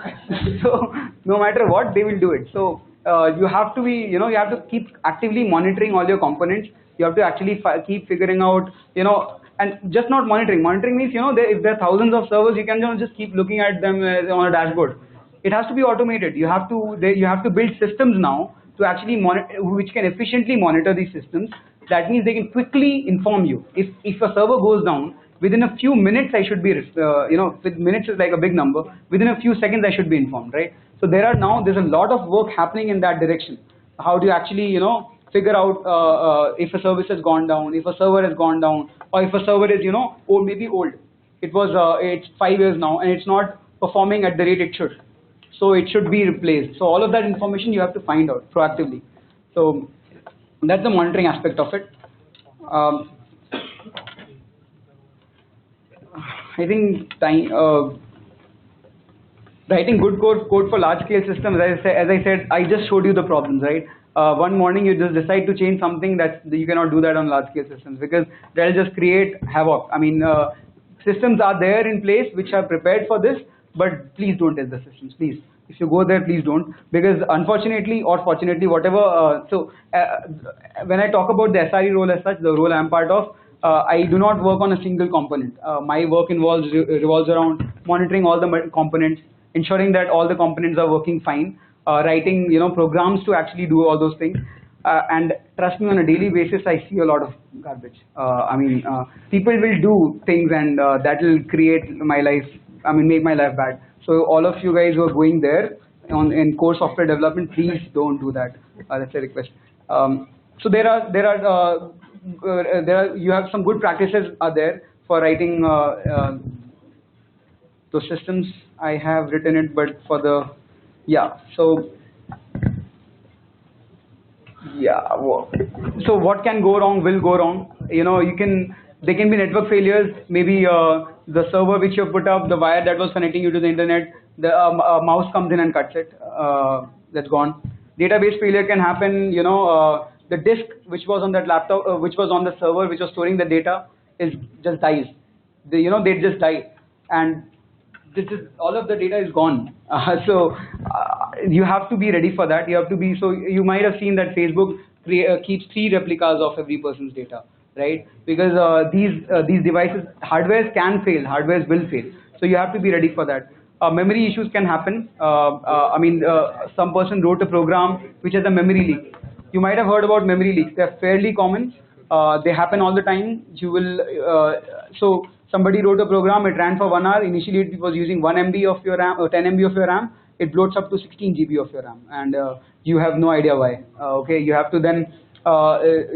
no matter what, they will do it. So you have to be, you have to keep actively monitoring all your components. You have to actually keep figuring out, and just not monitoring. Monitoring means, if there are thousands of servers, you can just keep looking at them on a dashboard. It has to be automated. You have to build systems now to actually monitor, which can efficiently monitor these systems. That means they can quickly inform you. If a server goes down, within a few minutes I should be, with minutes is like a big number. Within a few seconds I should be informed, right? So there's a lot of work happening in that direction. How do you actually, figure out if a service has gone down, if a server has gone down, or if a server is, old, maybe old. It's 5 years now and it's not performing at the rate it should. So it should be replaced. So all of that information you have to find out proactively. So that's the monitoring aspect of it. I think writing good code for large scale systems, as I said, I just showed you the problems, right? One morning you just decide to change something that you cannot do that on large scale systems because they'll just create havoc. I mean, systems are there in place which are prepared for this, but please don't test the systems, please. If you go there, please don't, because unfortunately or fortunately, whatever. When I talk about the SRE role as such, the role I'm part of, I do not work on a single component. My work revolves around monitoring all the components, ensuring that all the components are working fine, writing programs to actually do all those things. And trust me, on a daily basis, I see a lot of garbage. People will do things and that will create my life. Make my life bad. So all of you guys who are going there in core software development, please don't do that. That's a request. So you have some good practices are there for writing those systems. I have written it, but for the So what can go wrong will go wrong. There can be network failures. Maybe the server which you put up, the wire that was connecting you to the internet, the mouse comes in and cuts it. That's gone. Database failure can happen. The disk which was on that laptop, which was on the server, which was storing the data, just dies. They just die. And all of the data is gone. So you have to be ready for that. You have to be, so you might have seen that Facebook keeps 3 replicas of every person's data, right? Because these devices, hardwares can fail, hardwares will fail. So you have to be ready for that. Memory issues can happen. Some person wrote a program which has a memory leak. You might have heard about memory leaks. They're fairly common. They happen all the time. So somebody wrote a program, it ran for 1 hour. Initially it was using 1 MB of your RAM or 10 MB of your RAM. It bloats up to 16 GB of your RAM, and you have no idea why. Okay, you have to then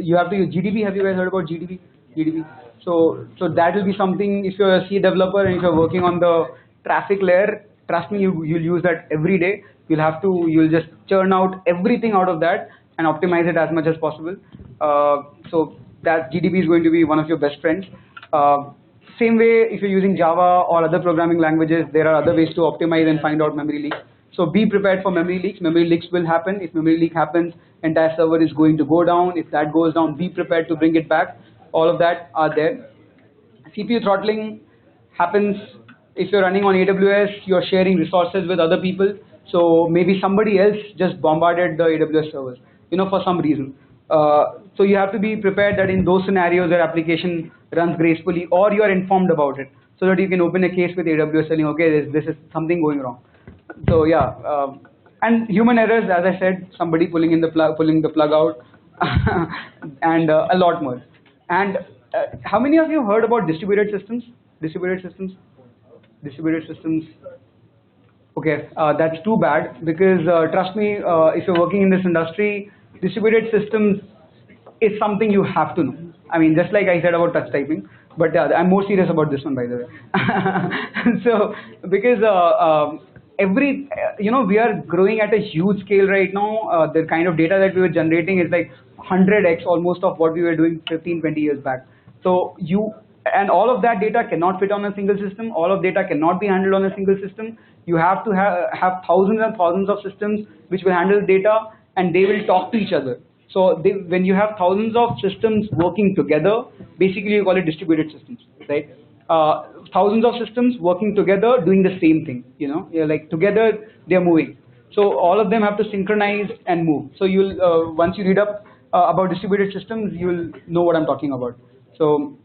you have to use GDB. Have you guys heard about GDB? GDB. So that will be something. If you're a C developer and if you're working on the traffic layer, trust me, you'll use that every day. You'll just churn out everything out of that and optimize it as much as possible. So that GDB is going to be one of your best friends. Same way, if you're using Java or other programming languages, there are other ways to optimize and find out memory leaks. So be prepared for memory leaks. Memory leaks will happen. If memory leak happens, entire server is going to go down. If that goes down, be prepared to bring it back. All of that are there. CPU throttling happens if you're running on AWS, you're sharing resources with other people. So maybe somebody else just bombarded the AWS servers, for some reason. So you have to be prepared that in those scenarios your application runs gracefully, or you are informed about it, so that you can open a case with AWS telling, okay, this is something going wrong. So yeah, and human errors, as I said, somebody pulling the plug out, and a lot more. And how many of you heard about distributed systems? Distributed systems. Okay, that's too bad, because trust me, if you're working in this industry, distributed systems is something you have to know. I mean, just like I said about touch typing, but I'm more serious about this one, by the way. So, because we are growing at a huge scale right now. The kind of data that we were generating is like 100x almost of what we were doing 15, 20 years back. So and all of that data cannot fit on a single system. All of data cannot be handled on a single system. You have to have thousands and thousands of systems which will handle data, and they will talk to each other. So when you have thousands of systems working together, basically you call it distributed systems, right? Thousands of systems working together doing the same thing, like together they're moving. So all of them have to synchronize and move. So you'll once you read up about distributed systems, you'll know what I'm talking about. So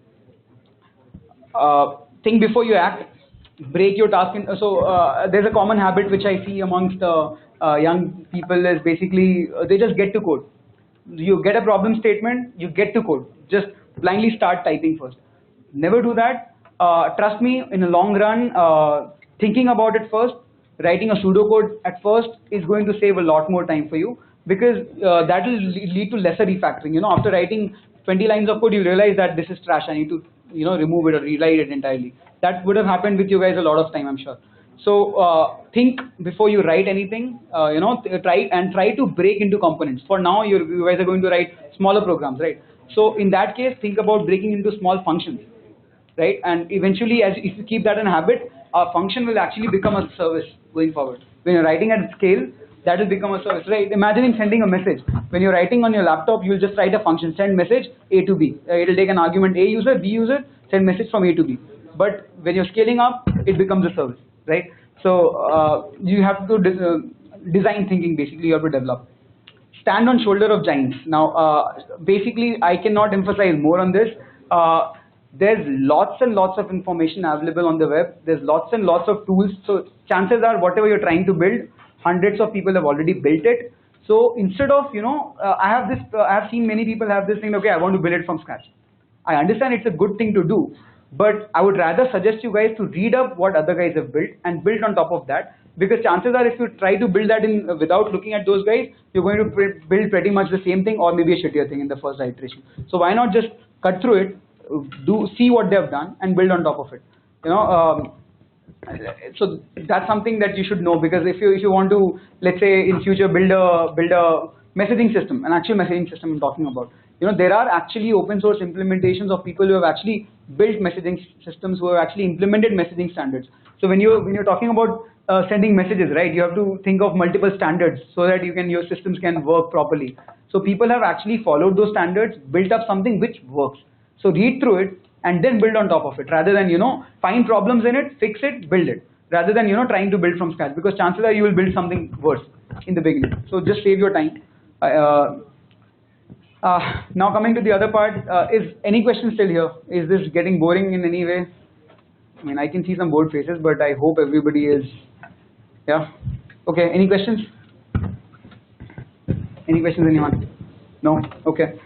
think before you act, break your task in. So there's a common habit which I see amongst young people is basically they just get to code. You get a problem statement, you get to code. Just blindly start typing first. Never do that. Trust me, in the long run, thinking about it first, writing a pseudocode at first is going to save a lot more time for you, because that will lead to lesser refactoring. After writing 20 lines of code, you realize that this is trash. I need to remove it or rewrite it entirely. That would have happened with you guys a lot of time, I'm sure. So think before you write anything. Try to break into components. For now, you guys are going to write smaller programs, right? So in that case, think about breaking into small functions, right? And eventually, if you keep that in habit, a function will actually become a service going forward. When you're writing at scale, that will become a service, right? Imagining sending a message. When you're writing on your laptop, you'll just write a function, send message A to B. It'll take an argument A user, B user, send message from A to B. But when you're scaling up, it becomes a service, right? So you have to design thinking, basically you have to develop. Stand on shoulder of giants. Now, basically, I cannot emphasize more on this. There's lots and lots of information available on the web. There's lots and lots of tools. So chances are, whatever you're trying to build, hundreds of people have already built it. So instead of, I have seen many people have this thing, okay, I want to build it from scratch. I understand it's a good thing to do, but I would rather suggest you guys to read up what other guys have built and build on top of that, because chances are if you try to build that in without looking at those guys, you're going to build pretty much the same thing or maybe a shittier thing in the first iteration. So why not just cut through it, see what they've done and build on top of it. So that's something that you should know, because if you want to, let's say in future build a messaging system, an actual messaging system I'm talking about. There are actually open source implementations of people who have actually built messaging systems, who have actually implemented messaging standards. So when you're talking about sending messages, right, you have to think of multiple standards so that your systems can work properly. So people have actually followed those standards, built up something which works. So read through it and then build on top of it, rather than find problems in it, fix it, build it. rather than trying to build from scratch, because chances are you will build something worse in the beginning. So just save your time. Now coming to the other part, is any question still here? Is this getting boring in any way? I mean, I can see some bored faces, but I hope everybody is, yeah. Okay, any questions? Any questions, anyone? No? Okay.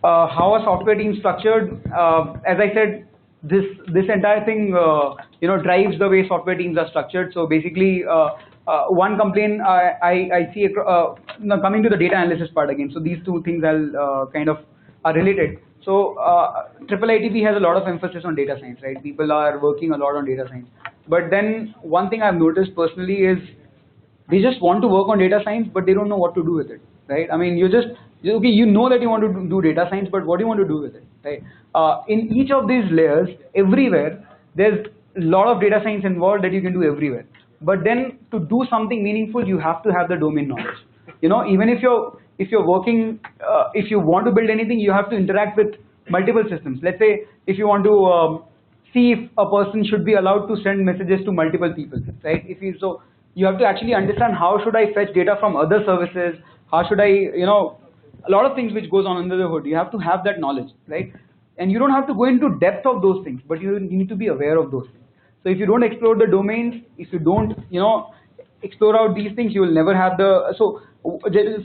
How are software teams structured? As I said, this entire thing, drives the way software teams are structured. So basically, one complaint I see, now coming to the data analysis part again. So these two things I'll kind of are related. So IIITP has a lot of emphasis on data science, right? People are working a lot on data science. But then one thing I've noticed personally is they just want to work on data science, but they don't know what to do with it, right? I mean, okay, you know that you want to do data science, but what do you want to do with it, right? In each of these layers, everywhere, there's a lot of data science involved that you can do everywhere. But then to do something meaningful, you have to have the domain knowledge. Even if you're working, if you want to build anything, you have to interact with multiple systems. Let's say if you want to see if a person should be allowed to send messages to multiple people, right? So you have to actually understand how should I fetch data from other services, how should I, a lot of things which goes on under the hood. You have to have that knowledge, right? And you don't have to go into depth of those things, but you need to be aware of those things. So if you don't explore the domains, if you don't, explore out these things, you will never have the. So,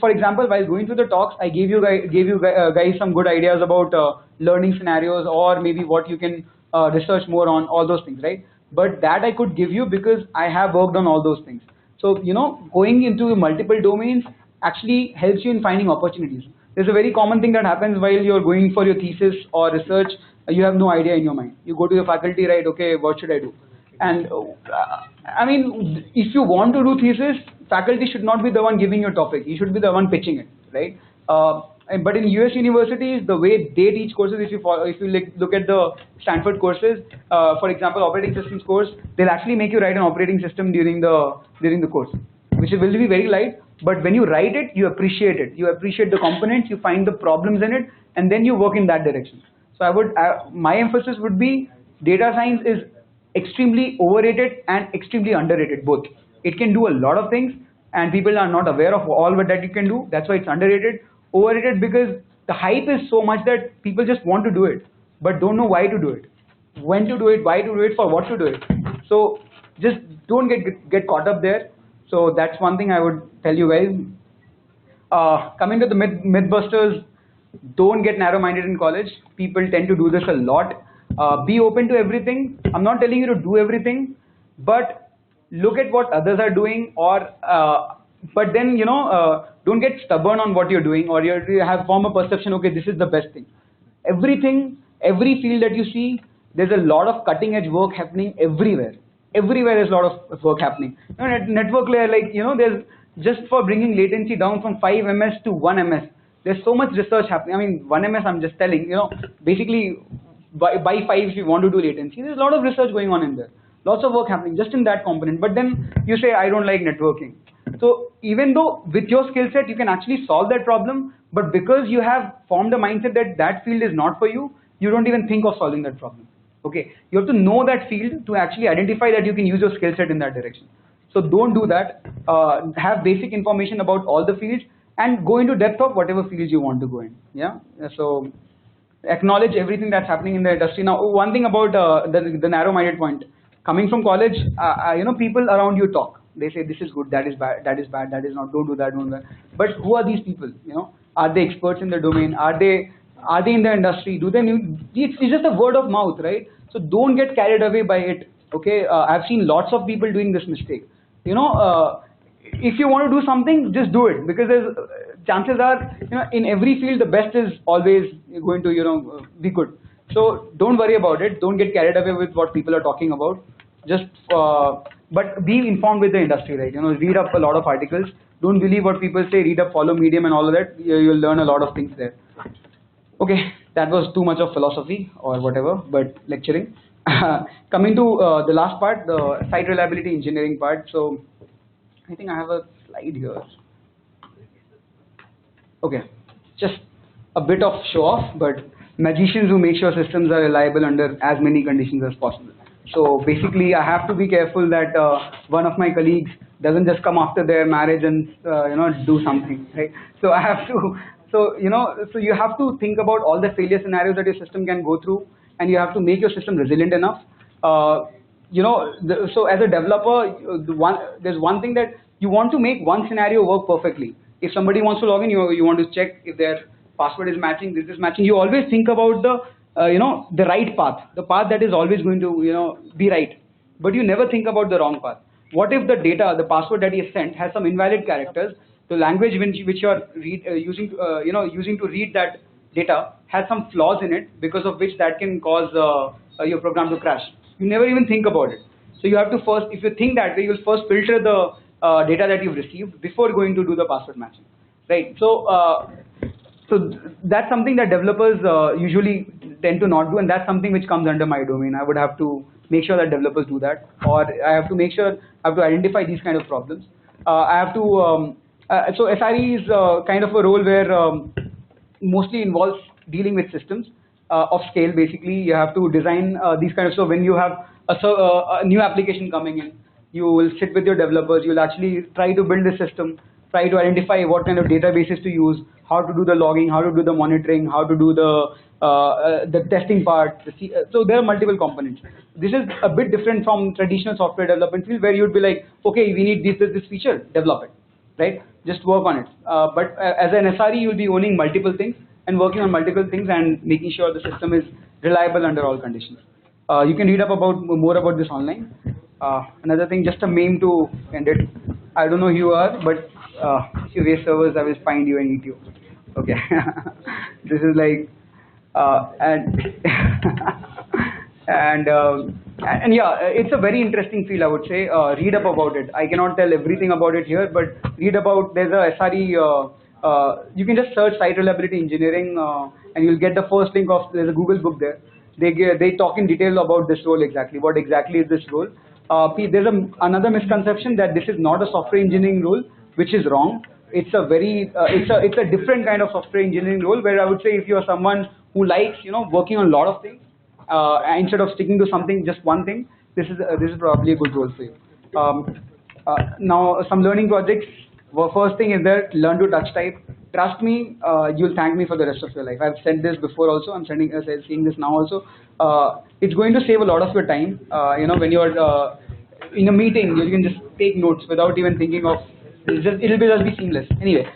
for example, while going through the talks, I gave you guys some good ideas about learning scenarios, or maybe what you can research more on, all those things, right? But that I could give you because I have worked on all those things. So going into multiple domains actually helps you in finding opportunities. There's a very common thing that happens while you're going for your thesis or research. You have no idea in your mind. You go to your faculty, right? Okay, what should I do? And I mean, if you want to do thesis, faculty should not be the one giving your topic. You should be the one pitching it, right? But in US universities, the way they teach courses, if you look at the Stanford courses, for example, operating systems course, they'll actually make you write an operating system during the course, which will be very light. But when you write it, you appreciate it. You appreciate the components, you find the problems in it, and then you work in that direction. So my emphasis would be data science is extremely overrated and extremely underrated both. It can do a lot of things, and people are not aware of all that it can do. That's why it's underrated. Overrated because the hype is so much that people just want to do it, but don't know why to do it, when to do it, why to do it, for what to do it. So just don't get caught up there. So that's one thing I would tell you guys. Coming to the mythbusters, don't get narrow-minded in college. People tend to do this a lot. Be open to everything. I'm not telling you to do everything, but look at what others are doing, or but then don't get stubborn on what you're doing, or you form a perception, okay, this is the best thing. Every field that you see, there's a lot of cutting edge work happening everywhere. Everywhere there's a lot of work happening. Network layer, there's just for bringing latency down from 5 ms to 1 ms. There's so much research happening. I mean, 1 ms, I'm just telling, basically by 5 if you want to do latency, there's a lot of research going on in there. Lots of work happening just in that component. But then you say, I don't like networking. So even though with your skill set, you can actually solve that problem, but because you have formed a mindset that that field is not for you, you don't even think of solving that problem. Okay, you have to know that field to actually identify that you can use your skill set in that direction. So don't do that. Have basic information about all the fields and go into depth of whatever fields you want to go in. Yeah. So acknowledge everything that's happening in the industry. Now, one thing about the narrow-minded point. Coming from college, people around you talk. They say this is good, that is bad, that is bad, that is not. Don't do that, don't do that. But who are these people? Are they experts in the domain? Are they in the industry? Do they need? It's just a word of mouth, right? So don't get carried away by it. Okay, I've seen lots of people doing this mistake. If you want to do something, just do it, because there's chances are, in every field, the best is always going to, be good. So don't worry about it. Don't get carried away with what people are talking about. Just, but be informed with the industry, right? Read up a lot of articles. Don't believe what people say. Read up, follow Medium and all of that. You'll learn a lot of things there. Okay, that was too much of philosophy or whatever, but lecturing. Coming to the last part, the site reliability engineering part. So I think I have a slide here. Okay, just a bit of show off, but magicians who make sure systems are reliable under as many conditions as possible. So basically, I have to be careful that one of my colleagues doesn't just come after their marriage and do something, right? So I have to, so you have to think about all the failure scenarios that your system can go through, and you have to make your system resilient enough. So as a developer, there's one thing that you want to make one scenario work perfectly. If somebody wants to log in, you want to check if their password is matching, this is matching. You always think about the the right path, the path that is always going to be right, but you never think about the wrong path. What if the data, the password that is sent has some invalid characters? The language which you are using to read that data has some flaws in it, because of which that can cause your program to crash. You never even think about it. So you have to first, if you think that way, you'll first filter the data that you've received before going to do the password matching, right? So that's something that developers usually tend to not do, and that's something which comes under my domain. I would have to make sure that developers do that, or I have to make sure I have to identify these kind of problems. I have to so SRE is kind of a role where mostly involves dealing with systems of scale. Basically, you have to design these kind of, so when you have a new application coming in, you will sit with your developers, you'll actually try to build a system, try to identify what kind of databases to use, how to do the logging, how to do the monitoring, how to do the testing part. So there are multiple components. This is a bit different from traditional software development field, where you'd be like, okay, we need this feature, develop it, right? Just work on it. But as an SRE, you'll be owning multiple things and working on multiple things and making sure the system is reliable under all conditions. You can read up more about this online. Another thing, just a meme to end it. I don't know who you are, but if you waste servers, I will find you and eat you. Okay. This is like, and yeah, it's a very interesting field, I would say. Read up about it. I cannot tell everything about it here, but read about, there's a SRE, you can just search site reliability engineering, and you'll get the first link of, there's a Google book there. They talk in detail about this role exactly. What exactly is this role? There's another misconception that this is not a software engineering role, which is wrong. It's a very, it's a different kind of software engineering role, where I would say if you are someone who likes, working on a lot of things, instead of sticking to something, just one thing, this is probably a good role for you. Now, some learning projects. Well, first thing is that learn to touch type. Trust me, you'll thank me for the rest of your life. I've said this before also. I'm saying this now also. It's going to save a lot of your time. When you're in a meeting, you can just take notes without even thinking of. It'll just be seamless. Anyway,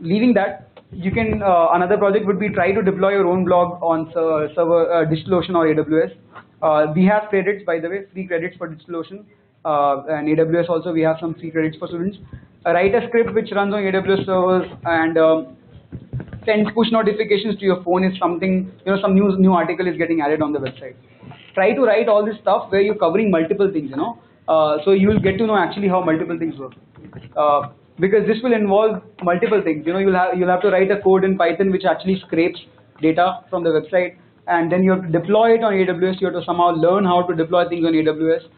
leaving that, you can another project would be try to deploy your own blog on server DigitalOcean or AWS. We have credits, by the way, free credits for DigitalOcean, and AWS also. We have some free credits for students. Write a script which runs on AWS servers and send push notifications to your phone if something, some new article is getting added on the website. Try to write all this stuff where you're covering multiple things, so you will get to know actually how multiple things work. Because this will involve multiple things. You'll have to write a code in Python which actually scrapes data from the website, and then you have to deploy it on AWS. You have to somehow learn how to deploy things on AWS.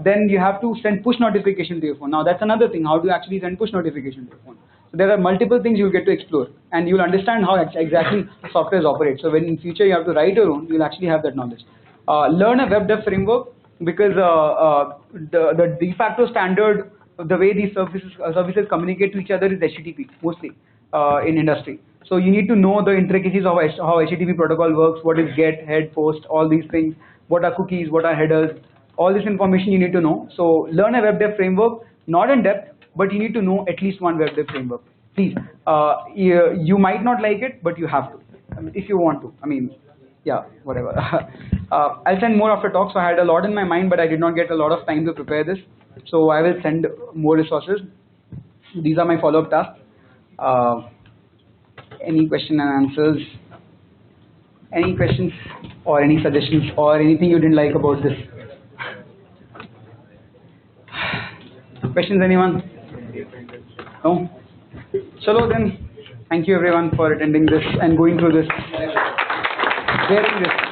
Then you have to send push notification to your phone. Now that's another thing, how to actually send push notification to your phone. So there are multiple things you'll get to explore, and you'll understand how exactly software operate. So when in future you have to write your own, you'll actually have that knowledge. Learn a web dev framework, because the de facto standard, the way these services communicate to each other is HTTP mostly in industry. So you need to know the intricacies of how HTTP protocol works, what is get, head, post, all these things, what are cookies, what are headers, all this information you need to know. So learn a web dev framework, not in depth, but you need to know at least one web dev framework. Please, you might not like it, but you have to, if you want to. Yeah, whatever. I'll send more after talk. So I had a lot in my mind, but I did not get a lot of time to prepare this. So I will send more resources. These are my follow-up tasks. Any question and answers? Any questions or any suggestions or anything you didn't like about this? Questions, anyone? No? Chalo then. Thank you everyone for attending this and going through this. Bearing this.